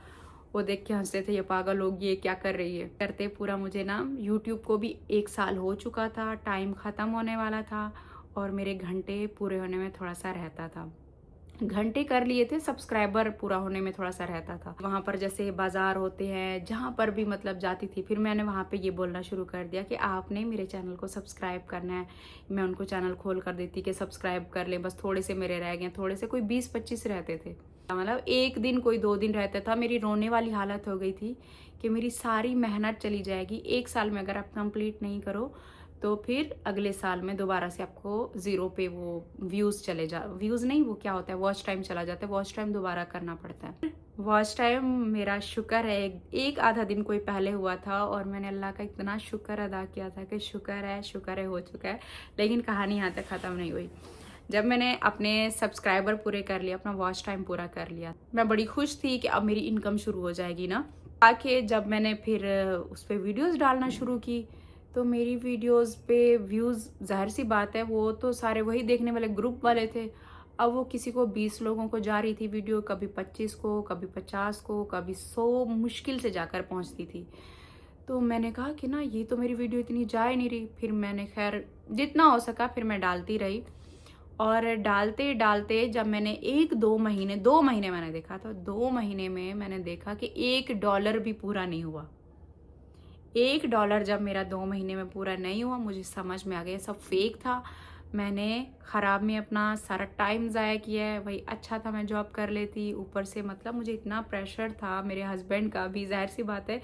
वो देख के हंसते थे, ये पागल होगी, ये क्या कर रही है। करते पूरा मुझे ना यूट्यूब को भी 1 साल हो चुका था, टाइम ख़त्म होने वाला था और मेरे घंटे पूरे होने में थोड़ा सा रहता था। घंटे कर लिए थे, सब्सक्राइबर पूरा होने में थोड़ा सा रहता था। वहाँ पर जैसे बाजार होते हैं, जहाँ पर भी मतलब जाती थी, फिर मैंने वहाँ पे ये बोलना शुरू कर दिया कि आपने मेरे चैनल को सब्सक्राइब करना है। मैं उनको चैनल खोल कर देती कि सब्सक्राइब कर ले, बस थोड़े से मेरे रह गए, थोड़े से कोई 20-25 रहते थे, मतलब एक दिन कोई 2 दिन रहता था। मेरी रोने वाली हालत हो गई थी कि मेरी सारी मेहनत चली जाएगी। 1 साल में अगर आप कंप्लीट नहीं करो तो फिर अगले साल में दोबारा से आपको 0 पे वो व्यूज़ व्यूज़ नहीं, वो क्या होता है, वॉच टाइम चला जाता है। वॉच टाइम दोबारा करना पड़ता है। वॉच टाइम मेरा शुक्र है एक आधा दिन कोई पहले हुआ था और मैंने अल्लाह का इतना शुक्र अदा किया था कि शुक्र है हो चुका है। लेकिन कहानी यहाँ तक ख़त्म नहीं हुई। जब मैंने अपने सब्सक्राइबर पूरे कर लिया, अपना वॉच टाइम पूरा कर लिया, मैं बड़ी खुश थी कि अब मेरी इनकम शुरू हो जाएगी ना। आके जब मैंने फिर उस पर वीडियोज़ डालना शुरू की तो मेरी वीडियोस पे व्यूज़, जाहिर सी बात है, वो तो सारे वही देखने वाले ग्रुप वाले थे। अब वो किसी को 20 लोगों को जा रही थी वीडियो, कभी 25 को, कभी 50 को, कभी 100 मुश्किल से जाकर पहुंचती थी। तो मैंने कहा कि ना ये तो मेरी वीडियो इतनी जा ही नहीं रही। फिर मैंने खैर जितना हो सका फिर मैं डालती रही, और डालते डालते जब मैंने 2 महीने मैंने देखा, तो 2 महीने में मैंने देखा कि $1 भी पूरा नहीं हुआ। $1 जब मेरा 2 महीने में पूरा नहीं हुआ, मुझे समझ में आ गया सब फेक था। मैंने ख़राब में अपना सारा टाइम ज़ाया किया है। वही अच्छा था मैं जॉब कर लेती, ऊपर से मतलब मुझे इतना प्रेशर था मेरे हस्बैंड का भी, जाहिर सी बात है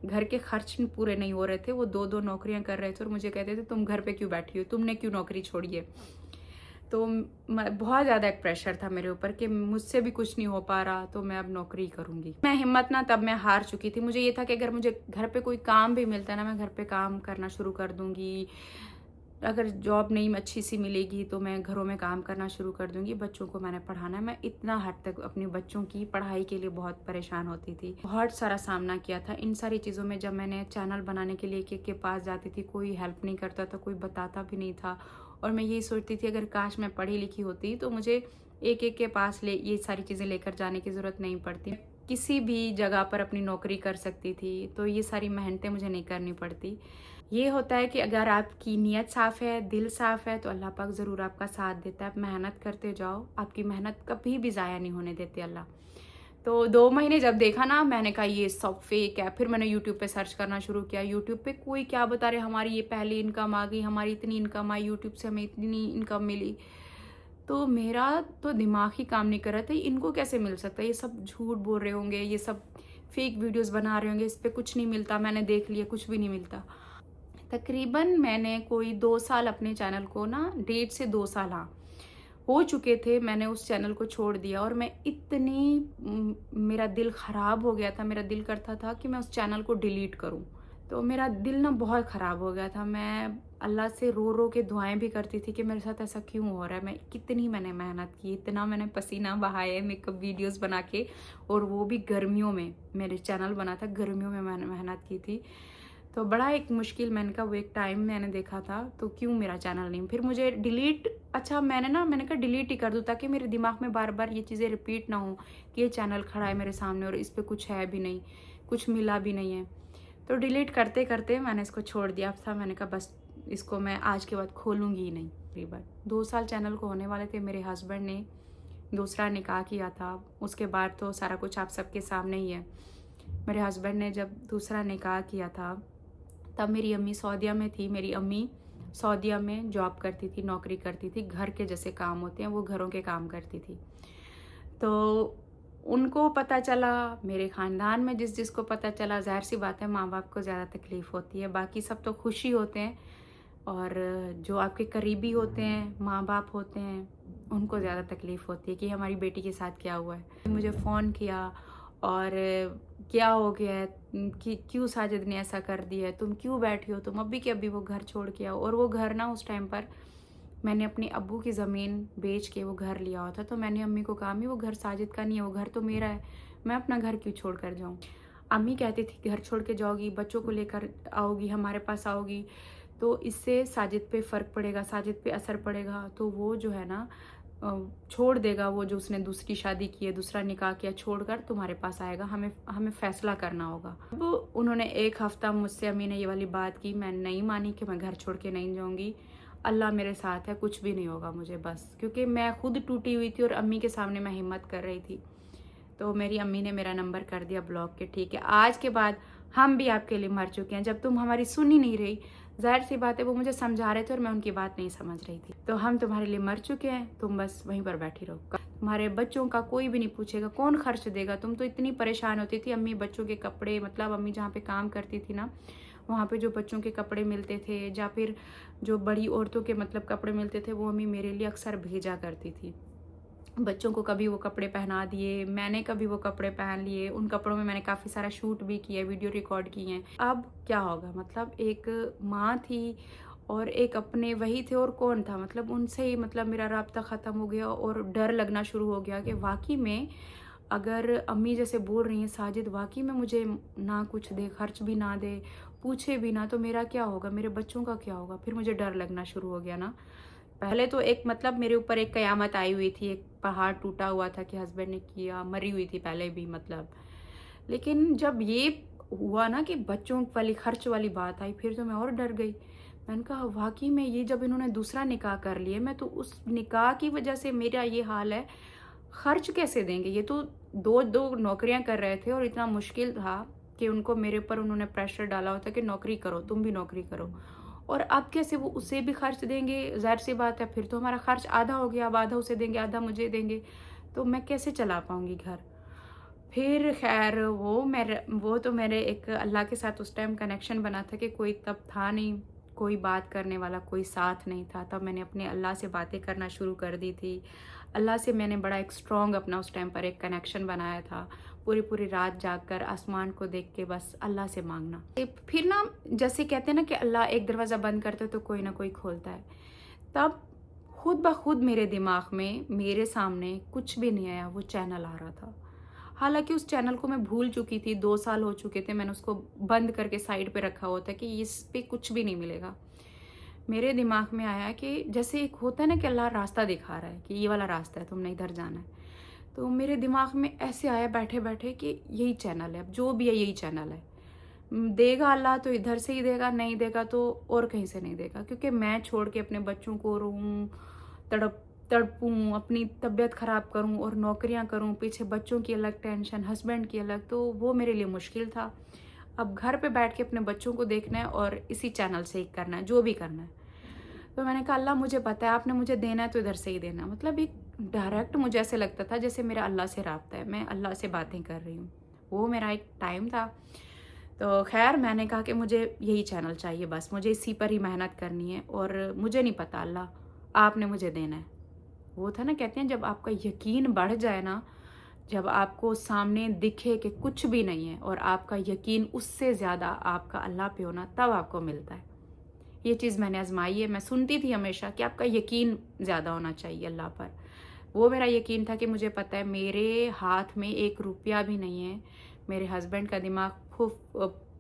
घर के खर्च पूरे नहीं हो रहे थे। वो 2-2 नौकरियां कर रहे थे और मुझे कहते थे तुम घर पे क्यों बैठी हो, तुमने क्यों नौकरी छोड़ी है। तो बहुत ज़्यादा एक प्रेशर था मेरे ऊपर कि मुझसे भी कुछ नहीं हो पा रहा, तो मैं अब नौकरी करूँगी। मैं हिम्मत ना, तब मैं हार चुकी थी। मुझे ये था कि अगर मुझे घर पे कोई काम भी मिलता है ना, मैं घर पे काम करना शुरू कर दूँगी। अगर जॉब नहीं अच्छी सी मिलेगी तो मैं घरों में काम करना शुरू कर दूंगी, बच्चों को मैंने पढ़ाना है। मैं इतना हद तक अपने बच्चों की पढ़ाई के लिए बहुत परेशान होती थी, बहुत सारा सामना किया था इन सारी चीज़ों में। जब मैंने चैनल बनाने के लिए एक के पास जाती थी, कोई हेल्प नहीं करता था, कोई बताता भी नहीं था। और मैं यही सोचती थी अगर काश मैं पढ़ी लिखी होती तो मुझे एक के पास ये सारी चीज़ें लेकर जाने की ज़रूरत नहीं पड़ती, किसी भी जगह पर अपनी नौकरी कर सकती थी, तो ये सारी मेहनतें मुझे नहीं करनी पड़ती। ये होता है कि अगर आपकी नीयत साफ़ है, दिल साफ़ है, तो अल्लाह पाक ज़रूर आपका साथ देता है। आप मेहनत करते जाओ, आपकी मेहनत कभी भी ज़ाया नहीं होने देते अल्लाह। तो 2 महीने जब देखा ना, मैंने कहा ये सब फेक है। फिर मैंने यूट्यूब पे सर्च करना शुरू किया। यूट्यूब पे कोई क्या बता रहे, हमारी ये पहली इनकम आ गई, हमारी इतनी इनकम आई, यूट्यूब से हमें इतनी इनकम मिली। तो मेरा तो दिमाग ही काम नहीं कर रहा था, इनको कैसे मिल सकता है, ये सब झूठ बोल रहे होंगे, ये सब फेक वीडियोस बना रहे होंगे, इस पे कुछ नहीं मिलता। मैंने देख लिया, कुछ भी नहीं मिलता। तकरीबन मैंने कोई 2 साल अपने चैनल को ना, 1.5 से 2 साल हाँ हो चुके थे, मैंने उस चैनल को छोड़ दिया। और मैं मेरा दिल ख़राब हो गया था, मेरा दिल करता था कि मैं उस चैनल को डिलीट करूं। तो मेरा दिल ना बहुत ख़राब हो गया था। मैं अल्लाह से रो रो के दुआएं भी करती थी कि मेरे साथ ऐसा क्यों हो रहा है। मैंने मेहनत की, इतना मैंने पसीना बहाया मेकअप वीडियोस बना के, और वो भी गर्मियों में। मेरे चैनल बना था गर्मियों में, मैंने मेहनत की थी। तो बड़ा एक मुश्किल, मैंने कहा वो एक टाइम मैंने देखा था, तो क्यों मेरा चैनल नहीं। फिर मुझे डिलीट, अच्छा मैंने कहा डिलीट ही कर दूँ, ताकि मेरे दिमाग में बार बार ये चीज़ें रिपीट ना हो कि ये चैनल खड़ा है मेरे सामने और इस पर कुछ है भी नहीं, कुछ मिला भी नहीं है। तो डिलीट करते करते मैंने इसको छोड़ दिया था। मैंने कहा बस इसको मैं आज के बाद खोलूँगी ही नहीं। तकरीबन 2 साल चैनल को होने वाले थे, मेरे हस्बैंड ने दूसरा निकाह किया था। उसके बाद तो सारा कुछ आप सबके सामने ही है। मेरे हस्बैंड ने जब दूसरा निकाह किया था, तब मेरी अम्मी सऊदीया में थी। मेरी अम्मी सऊदीया में जॉब करती थी, नौकरी करती थी, घर के जैसे काम होते हैं वो घरों के काम करती थी। तो उनको पता चला, मेरे ख़ानदान में जिस जिसको पता चला, ज़ाहिर सी बात है माँ बाप को ज़्यादा तकलीफ़ होती है। बाकी सब तो खुशी होते हैं, और जो आपके करीबी होते हैं, माँ बाप होते हैं, उनको ज़्यादा तकलीफ़ होती है कि हमारी बेटी के साथ क्या हुआ है। मुझे फ़ोन किया और क्या हो गया है, कि क्यों साजिद ने ऐसा कर दिया है, तुम क्यों बैठी हो, तुम अभी के अभी वो घर छोड़ के आओ। और वो घर ना, उस टाइम पर मैंने अपने अब्बू की ज़मीन बेच के वो घर लिया हुआ था। तो मैंने अम्मी को कहा, अम्मी वो घर साजिद का नहीं है, वो घर तो मेरा है, मैं अपना घर क्यों छोड़ कर जाऊँ। अम्मी कहती थी घर छोड़ के जाओगी, बच्चों को लेकर आओगी, हमारे पास आओगी, तो इससे साजिद पे फ़र्क पड़ेगा, साजिद पे असर पड़ेगा, तो वो जो है ना छोड़ देगा, वो जो उसने दूसरी शादी की है, दूसरा निकाह किया, छोड़कर तुम्हारे पास आएगा, हमें हमें फ़ैसला करना होगा। अब उन्होंने 1 हफ़्ता मुझसे, अम्मी ने ये वाली बात की, मैं नहीं मानी कि मैं घर छोड़ के नहीं जाऊँगी। अल्लाह मेरे साथ है, कुछ भी नहीं होगा मुझे बस, क्योंकि मैं खुद टूटी हुई थी और अम्मी के सामने मैं हिम्मत कर रही थी। तो मेरी अम्मी ने मेरा नंबर कर दिया ब्लॉक के, ठीक है आज के बाद हम भी आपके लिए मर चुके हैं, जब तुम हमारी सुन ही नहीं रही। ज़ाहिर सी बात है वो मुझे समझा रहे थे और मैं उनकी बात नहीं समझ रही थी। तो हम तुम्हारे लिए मर चुके हैं, तुम बस वहीं पर बैठी रहो, तुम्हारे बच्चों का कोई भी नहीं पूछेगा, कौन खर्च देगा। तुम तो इतनी परेशान होती थी, अम्मी बच्चों के कपड़े, मतलब अम्मी जहाँ पे काम करती थी ना, वहाँ पे जो बच्चों के कपड़े मिलते थे, या फिर जो बड़ी औरतों के मतलब कपड़े मिलते थे, वो अम्मी मेरे लिए अक्सर भेजा करती थी। बच्चों को कभी वो कपड़े पहना दिए, मैंने कभी वो कपड़े पहन लिए, उन कपड़ों में मैंने काफ़ी सारा शूट भी किया, वीडियो रिकॉर्ड किए हैं। अब क्या होगा, मतलब एक माँ थी और एक अपने वही थे, और कौन था, मतलब उनसे ही मतलब मेरा राब्ता ख़त्म हो गया। और डर लगना शुरू हो गया कि वाकई में अगर अम्मी जैसे बोल रही हैं, साजिद वाकई में मुझे ना कुछ दे, खर्च भी ना दे, पूछे भी ना, तो मेरा क्या होगा, मेरे बच्चों का क्या होगा। फिर मुझे डर लगना शुरू हो गया ना। पहले तो एक मतलब मेरे ऊपर एक कयामत आई हुई थी, एक पहाड़ टूटा हुआ था कि हस्बैंड ने किया, मरी हुई थी पहले भी मतलब। लेकिन जब ये हुआ ना कि बच्चों वाली खर्च वाली बात आई, फिर तो मैं और डर गई। मैंने कहा वाकई में ये जब इन्होंने दूसरा निकाह कर लिया, मैं तो उस निकाह की वजह से मेरा ये हाल है, खर्च कैसे देंगे। ये तो दो दो नौकरियां कर रहे थे और इतना मुश्किल था कि उनको, मेरे ऊपर उन्होंने प्रेशर डाला होता कि नौकरी करो, तुम भी नौकरी करो। और अब कैसे वो उसे भी खर्च देंगे, ज़ाहिर सी बात है फिर तो हमारा खर्च आधा हो गया, अब आधा उसे देंगे, आधा मुझे देंगे, तो मैं कैसे चला पाऊँगी घर। फिर खैर वो तो मेरे एक अल्लाह के साथ उस टाइम कनेक्शन बना था कि कोई तब था नहीं, कोई बात करने वाला, कोई साथ नहीं था। तब मैंने अपने अल्लाह से बातें करना शुरू कर दी थी। अल्लाह से मैंने बड़ा एक स्ट्रॉन्ग अपना उस टाइम पर एक कनेक्शन बनाया था। पूरी पूरी रात जागकर आसमान को देख के बस अल्लाह से मांगना। फिर ना जैसे कहते हैं ना कि अल्लाह एक दरवाज़ा बंद करता है तो कोई ना कोई खोलता है, तब खुद ब खुद मेरे दिमाग में मेरे सामने कुछ भी नहीं आया, वो चैनल आ रहा था। हालाँकि उस चैनल को मैं भूल चुकी थी, 2 साल हो चुके थे, मैंने उसको बंद करके साइड पे रखा हुआ था कि इस पे कुछ भी नहीं मिलेगा। मेरे दिमाग में आया कि जैसे एक होता है ना कि अल्लाह रास्ता दिखा रहा है कि ये वाला रास्ता है, तुमने इधर जाना है। तो मेरे दिमाग में ऐसे आया बैठे-बैठे कि यही चैनल है, अब जो भी है यही चैनल है। देगा अल्लाह तो इधर से ही देगा, नहीं देगा तो और कहीं से नहीं देगा। क्योंकि मैं छोड़ के अपने बच्चों को रोऊँ, तड़पूँ, अपनी तबीयत ख़राब करूँ और नौकरियाँ करूँ, पीछे बच्चों की अलग टेंशन, हस्बैंड की अलग, तो वो मेरे लिए मुश्किल था। अब घर पे बैठ के अपने बच्चों को देखना है और इसी चैनल से ही करना है, जो भी करना है। तो मैंने कहा अल्लाह मुझे पता है आपने मुझे देना है तो इधर से ही देना। मतलब एक डायरेक्ट मुझे ऐसे लगता था जैसे मेरा अल्लाह से राब्ता है, मैं अल्लाह से बातें कर रही हूँ। वो मेरा एक टाइम था। तो ख़ैर मैंने कहा कि मुझे यही चैनल चाहिए, बस मुझे इसी पर ही मेहनत करनी है और मुझे नहीं पता अल्लाह आपने मुझे देना है। वो था ना कहते हैं जब आपका यकीन बढ़ जाए ना, जब आपको सामने दिखे कि कुछ भी नहीं है और आपका यकीन उससे ज़्यादा आपका अल्लाह पे हो ना, तब आपको मिलता है। ये चीज़ मैंने आज़माई है। मैं सुनती थी हमेशा कि आपका यकीन ज़्यादा होना चाहिए अल्लाह पर। वो मेरा यकीन था कि मुझे पता है मेरे हाथ में 1 रुपया भी नहीं है। मेरे हस्बैंड का दिमाग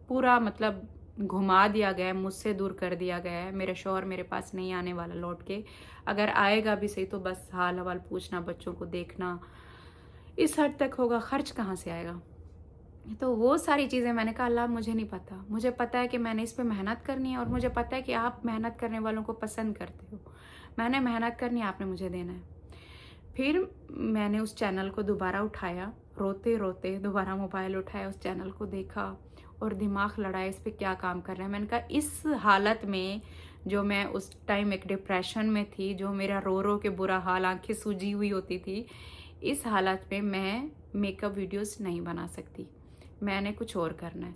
पूरा मतलब घुमा दिया गया है, मुझसे दूर कर दिया गया है। मेरा शौहर मेरे पास नहीं आने वाला लौट के। अगर आएगा भी सही तो बस हाल-हवाल पूछना, बच्चों को देखना, इस हद तक होगा, खर्च कहाँ से आएगा? तो वो सारी चीज़ें मैंने कहा अल्लाह मुझे नहीं पता। मुझे पता है कि मैंने इस पे मेहनत करनी है और मुझे पता है कि आप मेहनत करने वालों को पसंद करते हो। मैंने मेहनत करनी है, आपने मुझे देना है। फिर मैंने उस चैनल को दोबारा उठाया, रोते-रोते दोबारा मोबाइल उठाया, उस चैनल को देखा और दिमाग लड़ाया इस पे क्या काम करना है। मैंने कहा इस हालत में जो मैं उस टाइम एक डिप्रेशन में थी, जो मेरा रो-रो के बुरा हाल, आँखें सूजी हुई होती थी, इस हालत में मैं मेकअप वीडियोज़ नहीं बना सकती। मैंने कुछ और करना है।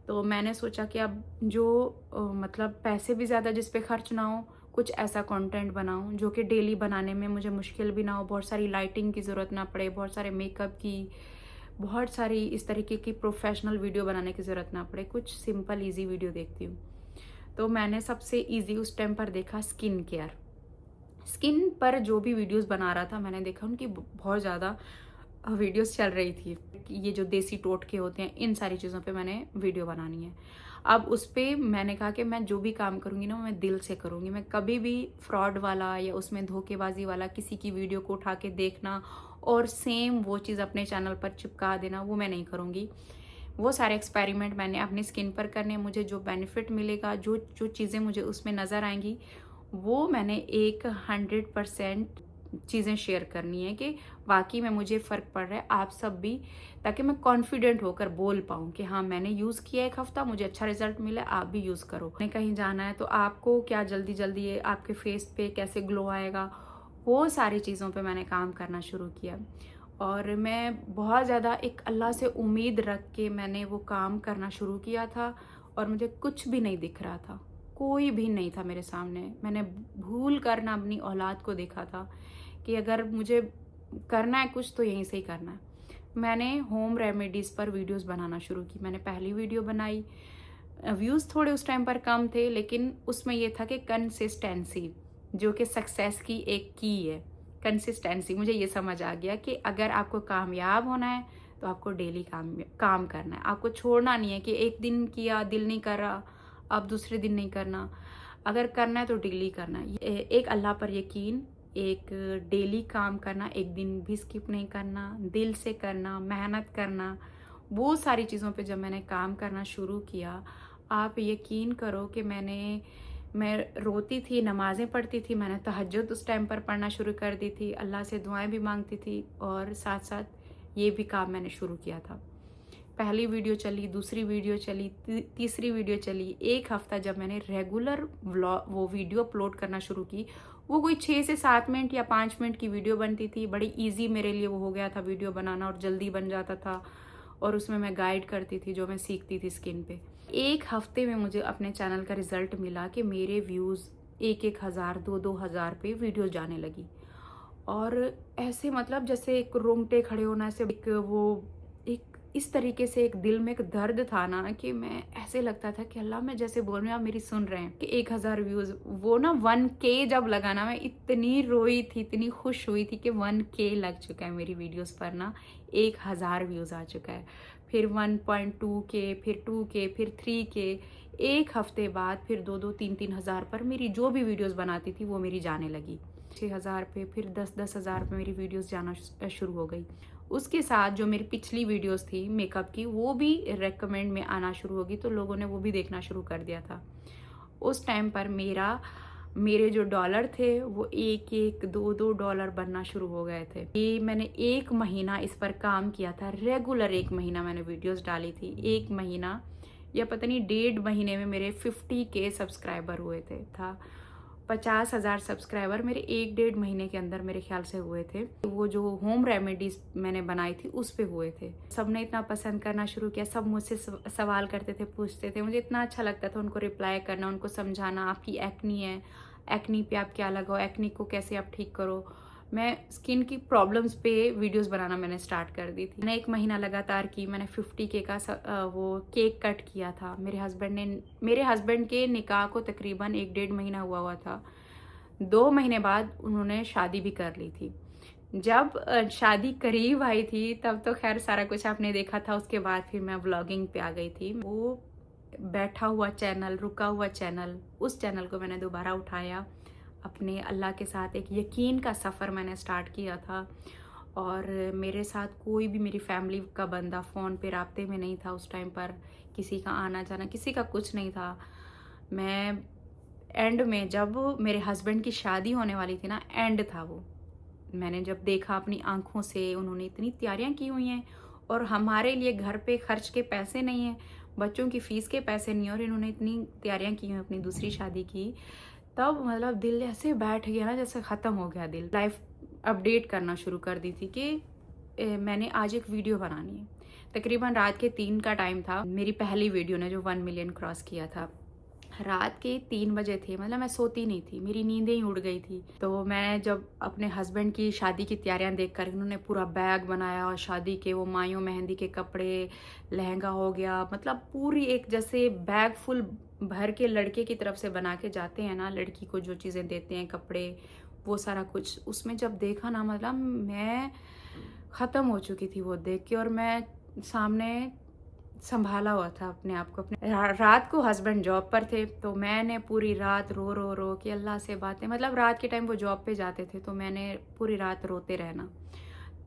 तो मैंने सोचा कि अब जो मतलब पैसे भी ज़्यादा जिस पे खर्च ना हो, कुछ ऐसा कंटेंट बनाऊँ जो कि डेली बनाने में मुझे मुश्किल भी ना हो, बहुत सारी लाइटिंग की ज़रूरत ना पड़े, बहुत सारे मेकअप की, बहुत सारी इस तरीके की प्रोफेशनल वीडियो बनाने की ज़रूरत ना पड़े, कुछ सिंपल ईज़ी वीडियो देखती हूँ। तो मैंने सबसे ईज़ी उस टाइम पर देखा स्किन केयर। स्किन पर जो भी वीडियोज़ बना रहा था मैंने देखा उनकी बहुत ज़्यादा वीडियोस चल रही थी कि ये जो देसी टोटके होते हैं इन सारी चीज़ों पे मैंने वीडियो बनानी है। अब उस पे मैंने कहा कि मैं जो भी काम करूँगी ना मैं दिल से करूँगी। मैं कभी भी फ्रॉड वाला या उसमें धोखेबाज़ी वाला किसी की वीडियो को उठा के देखना और सेम वो चीज़ अपने चैनल पर चिपका देना वो मैं नहीं करूँगी। वो सारे एक्सपेरिमेंट मैंने अपनी स्किन पर करने हैं। मुझे जो बेनिफिट मिलेगा, जो जो चीज़ें मुझे उसमें नज़र आएँगी, वो मैंने एक 100% चीज़ें शेयर करनी है कि वाक़ई में मुझे फ़र्क पड़ रहा है, आप सब भी, ताकि मैं कॉन्फिडेंट होकर बोल पाऊँ कि हाँ, मैंने यूज़ किया 1 हफ़्ता, मुझे अच्छा रिज़ल्ट मिला, आप भी यूज़ करो। आपने कहीं जाना है तो आपको क्या जल्दी-जल्दी ये आपके फ़ेस पे कैसे ग्लो आएगा, वो सारी चीज़ों पे मैंने काम करना शुरू किया। और मैं बहुत ज़्यादा एक अल्लाह से उम्मीद रख के मैंने वो काम करना शुरू किया था और मुझे कुछ भी नहीं दिख रहा था। कोई भी नहीं था मेरे सामने। मैंने भूल कर ना अपनी औलाद को देखा था कि अगर मुझे करना है कुछ तो यहीं से ही करना है। मैंने होम रेमेडीज़ पर वीडियोज़ बनाना शुरू की। मैंने पहली वीडियो बनाई, व्यूज़ थोड़े उस टाइम पर कम थे लेकिन उसमें ये था कि कंसिस्टेंसी जो कि सक्सेस की एक की है। कंसिस्टेंसी मुझे ये समझ आ गया कि अगर आपको कामयाब होना है तो आपको डेली काम करना है। आपको छोड़ना नहीं है कि एक दिन किया, दिल नहीं कर रहा, अब दूसरे दिन नहीं करना। अगर करना है तो डेली करना है। एक अल्लाह पर यकीन, एक डेली काम करना, एक दिन भी स्किप नहीं करना, दिल से करना, मेहनत करना, वो सारी चीज़ों पे जब मैंने काम करना शुरू किया, आप यकीन करो कि मैं रोती थी, नमाज़ें पढ़ती थी, मैंने तहज्जुद उस टाइम पर पढ़ना शुरू कर दी थी, अल्लाह से दुआएँ भी माँगती थी और साथ-साथ ये भी काम मैंने शुरू किया था। पहली वीडियो चली, दूसरी वीडियो चली, तीसरी वीडियो चली। 1 हफ़्ता जब मैंने रेगुलर वो वीडियो अपलोड करना शुरू की, वो कोई 6 से 7 मिनट या 5 मिनट की वीडियो बनती थी। बड़ी ईज़ी मेरे लिए वो हो गया था वीडियो बनाना और जल्दी बन जाता था और उसमें मैं गाइड करती थी, जो मैं सीखती थी स्किन पे। 1 हफ़्ते में मुझे अपने चैनल का रिज़ल्ट मिला कि मेरे व्यूज़ 1-1 हज़ार, 2-2 हज़ार पे वीडियो जाने लगी। और ऐसे मतलब जैसे एक रोंगटे खड़े होना, ऐसे एक इस तरीके से एक दिल में एक दर्द था ना कि मैं ऐसे लगता था कि अल्लाह मैं जैसे बोल रही हूँ आप मेरी सुन रहे हैं कि 1000 व्यूज़, वो ना 1K जब लगा ना मैं इतनी रोई थी, इतनी खुश हुई थी कि 1K लग चुका है मेरी वीडियोस पर ना, 1000 व्यूज़ आ चुका है। फिर 1.2K, फिर 2K, फिर 3K, एक हफ्ते बाद फिर 2-2 3-3 हज़ार पर मेरी जो भी वीडियोस बनाती थी वो मेरी जाने लगी। 6000 पे, फिर 10-10 हज़ार पे मेरी वीडियोस जाना शुरू हो गई। उसके साथ जो मेरी पिछली वीडियोस थी मेकअप की वो भी रेकमेंड में आना शुरू होगी, तो लोगों ने वो भी देखना शुरू कर दिया था। उस टाइम पर मेरे जो डॉलर थे वो 1-1, 2-2 डॉलर बनना शुरू हो गए थे। ये मैंने 1 महीना इस पर काम किया था, रेगुलर 1 महीना मैंने वीडियोस डाली थी। 1 महीना या पता नहीं 1.5 महीने में मेरे 50K सब्सक्राइबर हुए था। 50,000 सब्सक्राइबर मेरे 1-1.5 महीने के अंदर मेरे ख्याल से हुए थे। वो जो होम रेमेडीज मैंने बनाई थी उस पे हुए थे। सबने इतना पसंद करना शुरू किया, सब मुझसे सवाल करते थे, पूछते थे। मुझे इतना अच्छा लगता था उनको रिप्लाई करना, उनको समझाना आपकी एक्नी है, एक्नी पे आप क्या लगाओ, एक्नी को कैसे आप ठीक करो। मैं स्किन की प्रॉब्लम्स पे वीडियोस बनाना मैंने स्टार्ट कर दी थी। मैंने 1 महीना लगातार की, मैंने 50K का वो केक कट किया था। मेरे हस्बैंड के निकाह को तकरीबन 1-1.5 महीना हुआ था। 2 महीने बाद उन्होंने शादी भी कर ली थी। जब शादी करीब आई थी तब तो खैर सारा कुछ आपने देखा था। उसके बाद फिर मैं व्लॉगिंग पे आ गई थी। वो बैठा हुआ चैनल, रुका हुआ चैनल, उस चैनल को मैंने दोबारा उठाया। अपने अल्लाह के साथ एक यकीन का सफ़र मैंने स्टार्ट किया था। और मेरे साथ कोई भी मेरी फैमिली का बंदा फ़ोन पे राब्ते में नहीं था उस टाइम पर। किसी का आना जाना, किसी का कुछ नहीं था। मैं एंड में जब मेरे हस्बैंड की शादी होने वाली थी ना, एंड था वो, मैंने जब देखा अपनी आंखों से, उन्होंने इतनी तैयारियां की हुई हैं और हमारे लिए घर पे खर्च के पैसे नहीं हैं, बच्चों की फीस के पैसे नहीं हैं, और इन्होंने इतनी तैयारियां की हैं अपनी दूसरी शादी की। तब मतलब दिल ऐसे बैठ गया ना जैसे ख़त्म हो गया दिल। लाइफ अपडेट करना शुरू कर दी थी कि मैंने आज एक वीडियो बनानी है। तकरीबन रात के 3 का टाइम था। मेरी पहली वीडियो ने जो 1 मिलियन क्रॉस किया था, रात के 3 बजे थे। मतलब मैं सोती नहीं थी, मेरी नींदें ही उड़ गई थी। तो मैं जब अपने हस्बैंड की शादी की तैयारियां देखकर, उन्होंने पूरा बैग बनाया और शादी के वो मायों मेहंदी के कपड़े, लहंगा हो गया, मतलब पूरी एक जैसे बैग फुल भर के लड़के की तरफ से बना के जाते हैं ना, लड़की को जो चीज़ें देते हैं, कपड़े, वो सारा कुछ उसमें जब देखा ना, मतलब मैं ख़त्म हो चुकी थी वो देख के। और मैं सामने संभाला हुआ था अपने आप को। अपने रात को हस्बैंड जॉब पर थे, तो मैंने पूरी रात रो रो रो के अल्लाह से बातें, मतलब रात के टाइम वो जॉब पे जाते थे तो मैंने पूरी रात रोते रहना।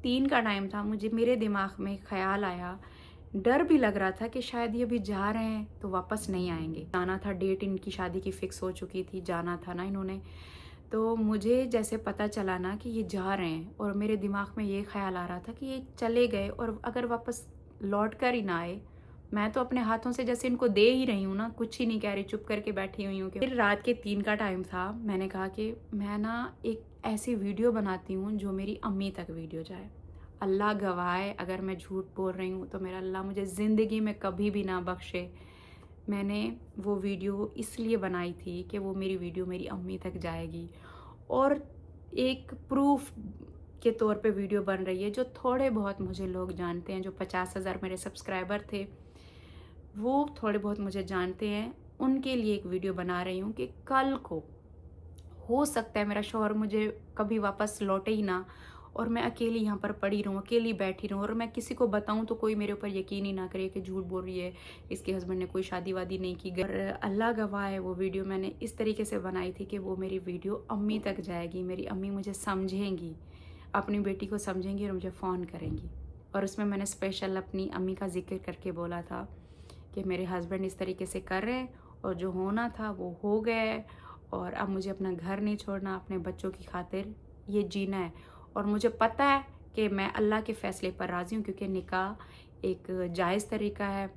3 का टाइम था, मेरे दिमाग में ख्याल आया, डर भी लग रहा था कि शायद ये अभी जा रहे हैं तो वापस नहीं आएंगे। जाना था, डेट इनकी शादी की फिक्स हो चुकी थी, जाना था ना इन्होंने। तो मुझे जैसे पता चला ना कि ये जा रहे हैं, और मेरे दिमाग में ये ख्याल आ रहा था कि ये चले गए और अगर वापस लौट कर ही ना आए, मैं तो अपने हाथों से जैसे इनको दे ही रही हूँ ना, कुछ ही नहीं कह रही, चुप करके बैठी हुई हूँ। फिर रात के 3 का टाइम था, मैंने कहा कि मैं ना एक ऐसी वीडियो बनाती हूँ जो मेरी अम्मी तक वीडियो जाए। अल्लाह गवाह, अगर मैं झूठ बोल रही हूँ तो मेरा अल्लाह मुझे ज़िंदगी में कभी भी ना बख्शे। मैंने वो वीडियो इसलिए बनाई थी कि वो मेरी वीडियो मेरी अम्मी तक जाएगी, और एक प्रूफ के तौर पे वीडियो बन रही है। जो थोड़े बहुत मुझे लोग जानते हैं, जो 50,000 मेरे सब्सक्राइबर थे, वो थोड़े बहुत मुझे जानते हैं, उनके लिए एक वीडियो बना रही हूँ कि कल को हो सकता है मेरा शौहर मुझे कभी वापस लौटे ही ना, और मैं अकेली यहाँ पर पड़ी रहूँ, अकेली बैठी रहूँ, और मैं किसी को बताऊँ तो कोई मेरे ऊपर यकीन ही ना करे कि झूठ बोल रही है, इसके हस्बैंड ने कोई शादी वादी नहीं की। और अल्लाह गवाह है, वो वीडियो मैंने इस तरीके से बनाई थी कि वो मेरी वीडियो अम्मी तक जाएगी, मेरी अम्मी मुझे समझेंगी, अपनी बेटी को समझेंगी और मुझे फ़ोन करेंगी। और उसमें मैंने स्पेशल अपनी अम्मी का जिक्र करके बोला था कि मेरे हस्बैंड इस तरीके से कर रहे हैं, और जो होना था वो हो गया है, और अब मुझे अपना घर नहीं छोड़ना, अपने बच्चों की खातिर ये जीना है। और मुझे पता है कि मैं अल्लाह के फ़ैसले पर राज़ी हूँ, क्योंकि निकाह एक जायज़ तरीका है,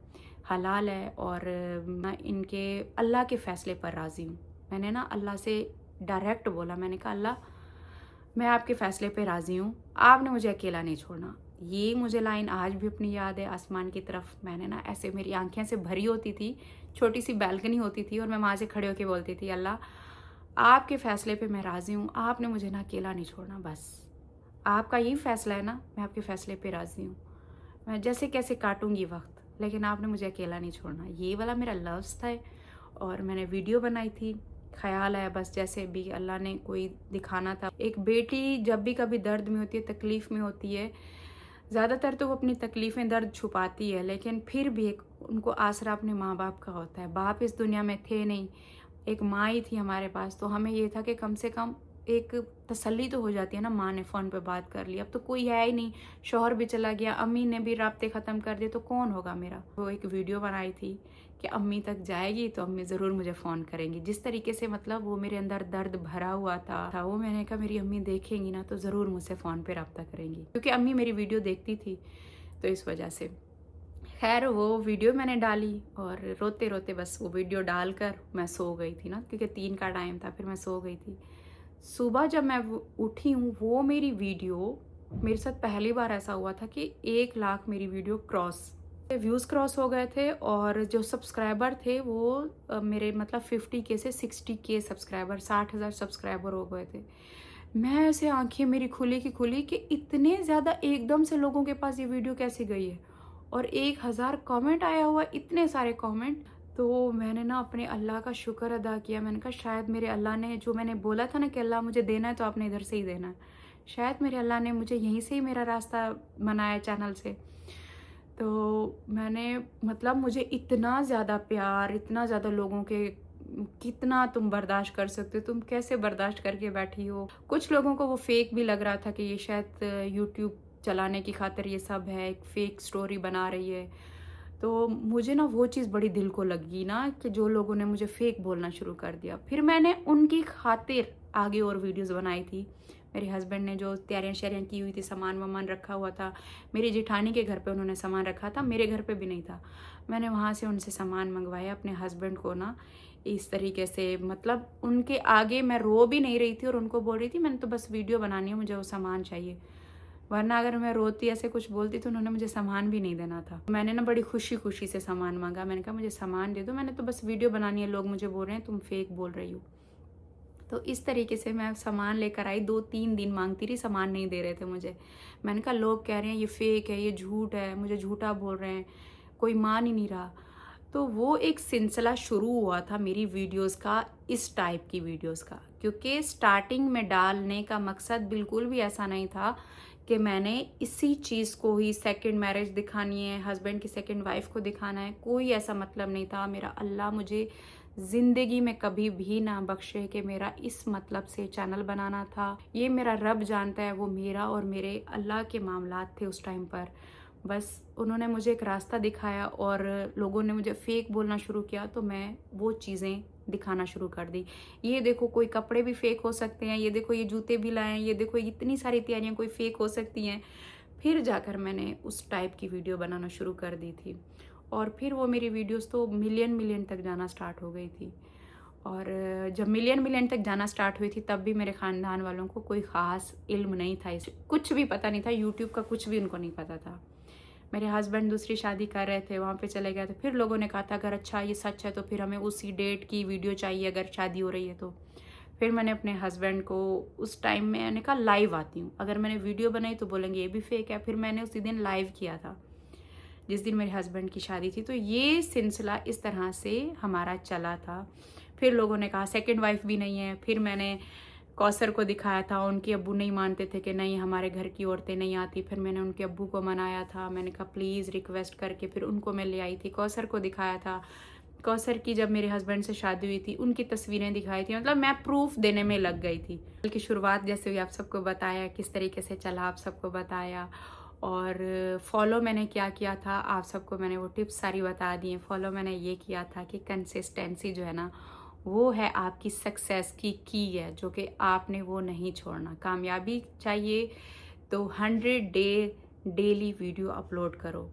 हलाल है, और मैं इनके अल्लाह के फ़ैसले पर राज़ी हूँ। मैंने ना अल्लाह से डायरेक्ट बोला, मैंने कहा अल्लाह मैं आपके फ़ैसले पे राज़ी हूँ, आपने मुझे अकेला नहीं छोड़ना। ये मुझे लाइन आज भी अपनी याद है। आसमान की तरफ मैंने ना ऐसे, मेरी आंखें से भरी होती थी, छोटी सी बैल्कनी होती थी, और मैं वहाँ से खड़े होकर बोलती थी अल्लाह आपके फ़ैसले पे मैं राज़ी हूँ, आपने मुझे ना अकेला नहीं छोड़ना, बस आपका यही फ़ैसला है ना, मैं आपके फ़ैसले पे राज़ी हूँ। मैं जैसे कैसे काटूंगी वक्त, लेकिन आपने मुझे अकेला नहीं छोड़ना। ये वाला मेरा लफ्ज़ था और मैंने वीडियो बनाई थी। ख्याल आया बस, जैसे भी अल्लाह ने कोई दिखाना था। एक बेटी जब भी कभी दर्द में होती है, तकलीफ़ में होती है, ज़्यादातर तो वो अपनी तकलीफ़ें, दर्द छुपाती है, लेकिन फिर भी एक उनको आसरा अपने माँ बाप का होता है। बाप इस दुनिया में थे नहीं, एक माँ ही थी हमारे पास, तो हमें ये था कि कम से कम एक तसल्ली तो हो जाती है ना, माँ ने फ़ोन पे बात कर ली। अब तो कोई है ही नहीं, शौहर भी चला गया, अम्मी ने भी राब्ते ख़त्म कर दिए, तो कौन होगा मेरा। वो एक वीडियो बनाई थी कि अम्मी तक जाएगी तो अम्मी ज़रूर मुझे फ़ोन करेंगी। जिस तरीके से मतलब वो मेरे अंदर दर्द भरा हुआ था वो मैंने कहा मेरी अम्मी देखेंगी ना तो ज़रूर मुझसे फ़ोन पे राब्ता करेंगी, क्योंकि अम्मी मेरी वीडियो देखती थी, तो इस वजह से। खैर वो वीडियो मैंने डाली और रोते रोते बस वो वीडियो डालकर मैं सो गई थी ना, क्योंकि 3 का टाइम था, फिर मैं सो गई थी। सुबह जब मैं उठी हूँ, वो मेरी वीडियो, मेरे साथ पहली बार ऐसा हुआ था कि 1 लाख मेरी वीडियो क्रॉस, व्यूज़ क्रॉस हो गए थे, और जो सब्सक्राइबर थे वो मेरे मतलब 50K से 60K सब्सक्राइबर, 60,000 सब्सक्राइबर हो गए थे। मैं ऐसे आंखें मेरी खुली की खुली कि इतने ज़्यादा एकदम से लोगों के पास ये वीडियो कैसे गई है, और 1000 कमेंट आया हुआ, इतने सारे कमेंट। तो मैंने ना अपने अल्लाह का शुक्र अदा किया। मैंने कहा शायद मेरे अल्लाह ने, जो मैंने बोला था ना कि अल्लाह मुझे देना है तो आपने इधर से ही देना है, शायद मेरे अल्लाह ने मुझे यहीं से ही मेरा रास्ता बनाया, चैनल से। तो मैंने मतलब मुझे इतना ज़्यादा प्यार, इतना ज़्यादा लोगों के, कितना तुम बर्दाश्त कर सकते हो, तुम कैसे बर्दाश्त करके बैठी हो। कुछ लोगों को वो फेक भी लग रहा था कि ये शायद यूट्यूब चलाने की खातिर ये सब है, एक फेक स्टोरी बना रही है। तो मुझे ना वो चीज़ बड़ी दिल को लगी ना, कि जो लोगों ने मुझे फेक बोलना शुरू कर दिया। फिर मैंने उनकी खातिर आगे और वीडियोस बनाई थी। मेरे हस्बैंड ने जो तैयारियां शैरियां की हुई थी, सामान वामान रखा हुआ था, मेरी जेठानी के घर पे उन्होंने सामान रखा था, मेरे घर पे भी नहीं था। मैंने वहाँ से उनसे सामान मंगवाया अपने हस्बैंड को ना, इस तरीके से मतलब उनके आगे मैं रो भी नहीं रही थी और उनको बोल रही थी मैंने तो बस वीडियो बनानी है, मुझे वो सामान चाहिए। वरना अगर मैं रोती ऐसे कुछ बोलती तो उन्होंने मुझे सामान भी नहीं देना था। मैंने ना बड़ी खुशी खुशी से सामान मांगा। मैंने कहा मुझे सामान दे दो, मैंने तो बस वीडियो बनानी है, लोग मुझे बोल रहे हैं तुम फेक बोल रही हो। तो इस तरीके से मैं सामान लेकर आई, 2-3 दिन मांगती रही, सामान नहीं दे रहे थे मुझे। मैंने कहा लोग कह रहे हैं ये फेक है, ये झूठ है, मुझे झूठा बोल रहे हैं, कोई मान ही नहीं रहा। तो वो एक सिलसिला शुरू हुआ था मेरी वीडियोस का, इस टाइप की वीडियोस का, क्योंकि स्टार्टिंग में डालने का मकसद बिल्कुल भी ऐसा नहीं था कि मैंने इसी चीज़ को ही सेकंड मैरिज दिखानी है, हस्बैंड की सेकंड वाइफ को दिखाना है, कोई ऐसा मतलब नहीं था। मेरा अल्लाह मुझे ज़िंदगी में कभी भी ना बख्शे कि मेरा इस मतलब से चैनल बनाना था। ये मेरा रब जानता है, वो मेरा और मेरे अल्लाह के मामलात थे उस टाइम पर। बस उन्होंने मुझे एक रास्ता दिखाया और लोगों ने मुझे फेक बोलना शुरू किया, तो मैं वो चीज़ें दिखाना शुरू कर दी। ये देखो कोई कपड़े भी फेक हो सकते हैं, ये देखो ये जूते भी लाए हैं, ये देखो इतनी सारी तैयारियां कोई फेक हो सकती हैं। फिर जाकर मैंने उस टाइप की वीडियो बनाना शुरू कर दी थी, और फिर वो मेरी वीडियोस तो मिलियन मिलियन तक जाना स्टार्ट हो गई थी। और जब मिलियन मिलियन तक जाना स्टार्ट हुई थी तब भी मेरे ख़ानदान वालों को कोई ख़ास इल्म नहीं था, इस कुछ भी पता नहीं था, यूट्यूब का कुछ भी उनको नहीं पता था। मेरे हस्बैंड दूसरी शादी कर रहे थे, वहाँ पे चले गए थे। फिर लोगों ने कहा था अगर अच्छा ये सच है तो फिर हमें उसी डेट की वीडियो चाहिए अगर शादी हो रही है तो। फिर मैंने अपने हस्बैंड को उस टाइम में मैंने कहा लाइव आती हूँ, अगर मैंने वीडियो बनाई तो बोलेंगे ये भी फेक है। फिर मैंने उसी दिन लाइव किया था जिस दिन मेरे हस्बैंड की शादी थी। तो ये सिलसिला इस तरह से हमारा चला था। फिर लोगों ने कहा सेकंड वाइफ भी नहीं है। फिर मैंने कौसर को दिखाया था, उनके अब्बू नहीं मानते थे कि नहीं हमारे घर की औरतें नहीं आती। फिर मैंने उनके अब्बू को मनाया था, मैंने कहा प्लीज़ रिक्वेस्ट करके, फिर उनको मैं ले आई थी। कौसर को दिखाया था, कौसर की जब मेरे हस्बैंड से शादी हुई थी उनकी तस्वीरें दिखाई थी। मतलब मैं प्रूफ देने में लग गई थी। बल्कि शुरुआत जैसे हुई आप सबको बताया, किस तरीके से चला आप सबको बताया। और फॉलो मैंने क्या किया था आप सबको मैंने वो टिप्स सारी बता दी हैं। फॉलो मैंने ये किया था कि कंसिस्टेंसी जो है ना वो है आपकी सक्सेस की है, जो कि आपने वो नहीं छोड़ना। कामयाबी चाहिए तो 100 डे डेली वीडियो अपलोड करो।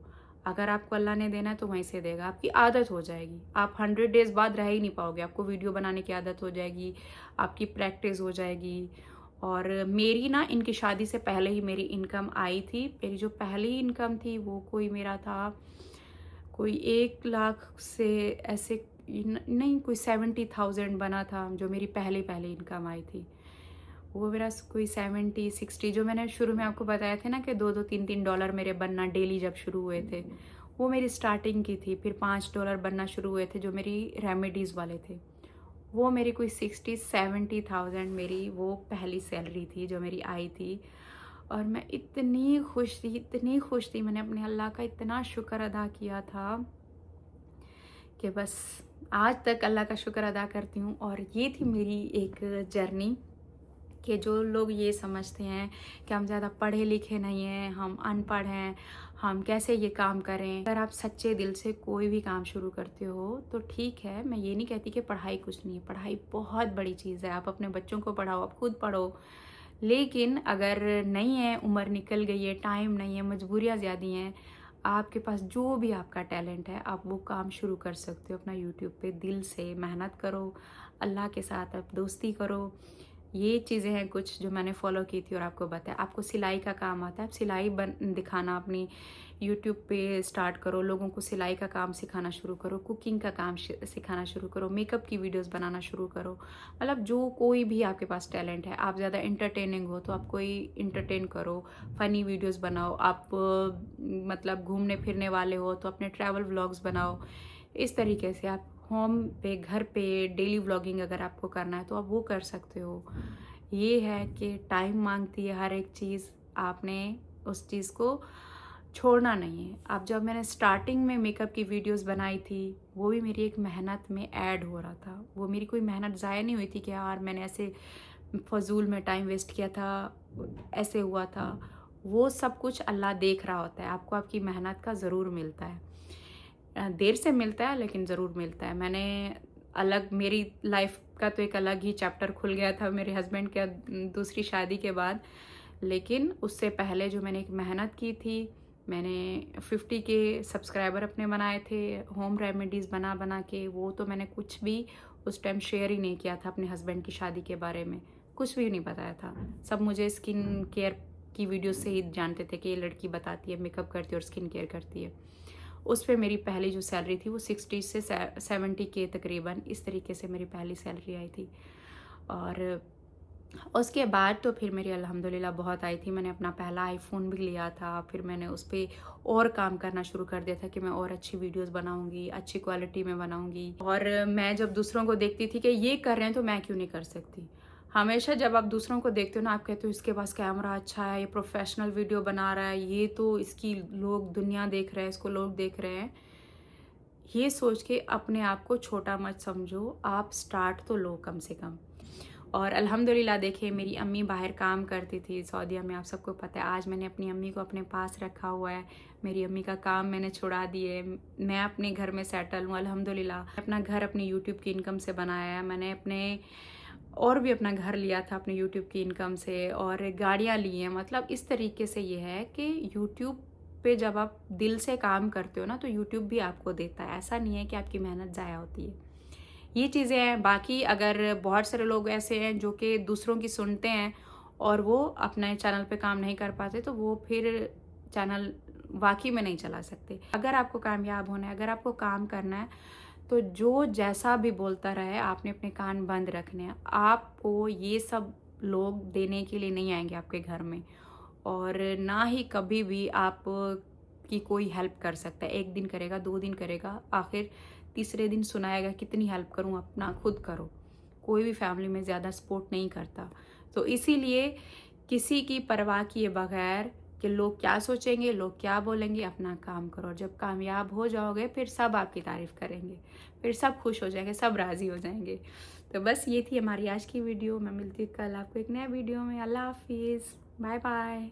अगर आपको अल्लाह ने देना है तो वहीं से देगा, आपकी आदत हो जाएगी। आप 100 डेज़ बाद रह ही नहीं पाओगे, आपको वीडियो बनाने की आदत हो जाएगी, आपकी प्रैक्टिस हो जाएगी। और मेरी ना इनकी शादी से पहले ही मेरी इनकम आई थी। मेरी जो पहली इनकम थी वो कोई मेरा था कोई 1 लाख से ऐसे नहीं, कोई 70,000 बना था जो मेरी पहली इनकम आई थी। वो मेरा कोई 70-60, जो मैंने शुरू में आपको बताया था ना कि $2-3 मेरे बनना डेली जब शुरू हुए थे, वो मेरी स्टार्टिंग की थी। फिर $5 बनना शुरू हुए थे जो मेरी रेमेडीज़ वाले थे। वो मेरी कोई 60-70,000 मेरी वो पहली सैलरी थी जो मेरी आई थी। और मैं इतनी खुश थी, मैंने अपने अल्लाह का इतना शुक्र अदा किया था कि बस आज तक अल्लाह का शुक्र अदा करती हूँ। और ये थी मेरी एक जर्नी कि जो लोग ये समझते हैं कि हम ज़्यादा पढ़े लिखे नहीं हैं, हम अनपढ़ हैं, हम कैसे ये काम करें। अगर आप सच्चे दिल से कोई भी काम शुरू करते हो तो ठीक है, मैं ये नहीं कहती कि पढ़ाई कुछ नहीं है, पढ़ाई बहुत बड़ी चीज़ है। आप अपने बच्चों को पढ़ाओ, आप खुद पढ़ो, लेकिन अगर नहीं है, उम्र निकल गई है, टाइम नहीं है, मजबूरियाँ ज़्यादा हैं, आपके पास जो भी आपका टैलेंट है आप वो काम शुरू कर सकते हो अपना यूट्यूब पे। दिल से मेहनत करो, अल्लाह के साथ आप दोस्ती करो। ये चीज़ें हैं कुछ जो मैंने फॉलो की थी और आपको बताया। आपको सिलाई का काम आता है, आप सिलाई दिखाना अपनी यूट्यूब पे स्टार्ट करो, लोगों को सिलाई का काम सिखाना शुरू करो, कुकिंग का काम सिखाना शुरू करो, मेकअप की वीडियोस बनाना शुरू करो। मतलब जो कोई भी आपके पास टैलेंट है, आप ज़्यादा इंटरटेनिंग हो तो आप कोई इंटरटेन करो, फ़नी वीडियोस बनाओ। आप मतलब घूमने फिरने वाले हो तो अपने ट्रैवल व्लॉग्स बनाओ। इस तरीके से आप होम पे, घर पे डेली व्लॉगिंग अगर आपको करना है तो आप वो कर सकते हो। ये है कि टाइम मांगती है हर एक चीज़, आपने उस चीज़ को छोड़ना नहीं है। अब जब मैंने स्टार्टिंग में मेकअप की वीडियोस बनाई थी, वो भी मेरी एक मेहनत में ऐड हो रहा था। वो मेरी कोई मेहनत ज़ाया नहीं हुई थी कि यार मैंने ऐसे फ़ज़ूल में टाइम वेस्ट किया था, ऐसे हुआ था। वो सब कुछ अल्लाह देख रहा होता है, आपको आपकी मेहनत का ज़रूर मिलता है। देर से मिलता है लेकिन ज़रूर मिलता है। मैंने अलग, मेरी लाइफ का तो एक अलग ही चैप्टर खुल गया था मेरे हस्बैंड के दूसरी शादी के बाद। लेकिन उससे पहले जो मैंने एक मेहनत की थी, मैंने 50 के सब्सक्राइबर अपने बनाए थे होम रेमेडीज़ बना बना के। वो तो मैंने कुछ भी उस टाइम शेयर ही नहीं किया था अपने हस्बैंड की शादी के बारे में, कुछ भी नहीं बताया था। सब मुझे स्किन केयर की वीडियो से ही जानते थे कि ये लड़की बताती है, मेकअप करती है और स्किन केयर करती है। उस पे मेरी पहली जो सैलरी थी वो 60 से 70 के तकरीबन, इस तरीके से मेरी पहली सैलरी आई थी। और उसके बाद तो फिर मेरी अल्हम्दुलिल्लाह बहुत आई थी। मैंने अपना पहला आईफ़ोन भी लिया था, फिर मैंने उस पे और काम करना शुरू कर दिया था कि मैं और अच्छी वीडियोस बनाऊँगी, अच्छी क्वालिटी में बनाऊँगी। और मैं जब दूसरों को देखती थी कि ये कर रहे हैं तो मैं क्यों नहीं कर सकती। हमेशा जब आप दूसरों को देखते हो ना, आप कहते हो इसके पास कैमरा अच्छा है, ये प्रोफेशनल वीडियो बना रहा है, ये तो इसकी लोग दुनिया देख रहे हैं, इसको लोग देख रहे हैं। ये सोच के अपने आप को छोटा मत समझो, आप स्टार्ट तो लो कम से कम। और अल्हम्दुलिल्लाह देखिए, मेरी अम्मी बाहर काम करती थी सऊदीया में, आप सबको पता है। आज मैंने अपनी अम्मी को अपने पास रखा हुआ है, मेरी अम्मी का काम मैंने छुड़ा दिए, मैं अपने घर में सेटल हूँ अल्हम्दुलिल्लाह। अपना घर अपनी यूट्यूब की इनकम से बनाया है मैंने, अपने और भी अपना घर लिया था अपने यूट्यूब की इनकम से, और गाड़ियाँ ली हैं। मतलब इस तरीके से ये है कि यूट्यूब पे जब आप दिल से काम करते हो ना तो यूट्यूब भी आपको देता है। ऐसा नहीं है कि आपकी मेहनत ज़ाया होती है। ये चीज़ें हैं। बाकी अगर बहुत सारे लोग ऐसे हैं जो कि दूसरों की सुनते हैं और वो अपने चैनल पे काम नहीं कर पाते, तो वो फिर चैनल वाकई में नहीं चला सकते। अगर आपको कामयाब होना है, अगर आपको काम करना है, तो जो जैसा भी बोलता रहे आपने अपने कान बंद रखने हैं। आपको ये सब लोग देने के लिए नहीं आएंगे आपके घर में, और ना ही कभी भी आप की कोई हेल्प कर सकता है। एक दिन करेगा, 2 दिन करेगा, आखिर तीसरे दिन सुनाएगा कितनी हेल्प करूं, अपना खुद करो। कोई भी फैमिली में ज़्यादा सपोर्ट नहीं करता। तो इसीलिए किसी की परवाह किए बगैर कि लोग क्या सोचेंगे, लोग क्या बोलेंगे, अपना काम करो। और जब कामयाब हो जाओगे फिर सब आपकी तारीफ़ करेंगे, फिर सब खुश हो जाएंगे, सब राज़ी हो जाएंगे। तो बस ये थी हमारी आज की वीडियो। मैं मिलती हूँ कल आपको एक नया वीडियो में। अल्लाह हाफिज़, बाय बाय।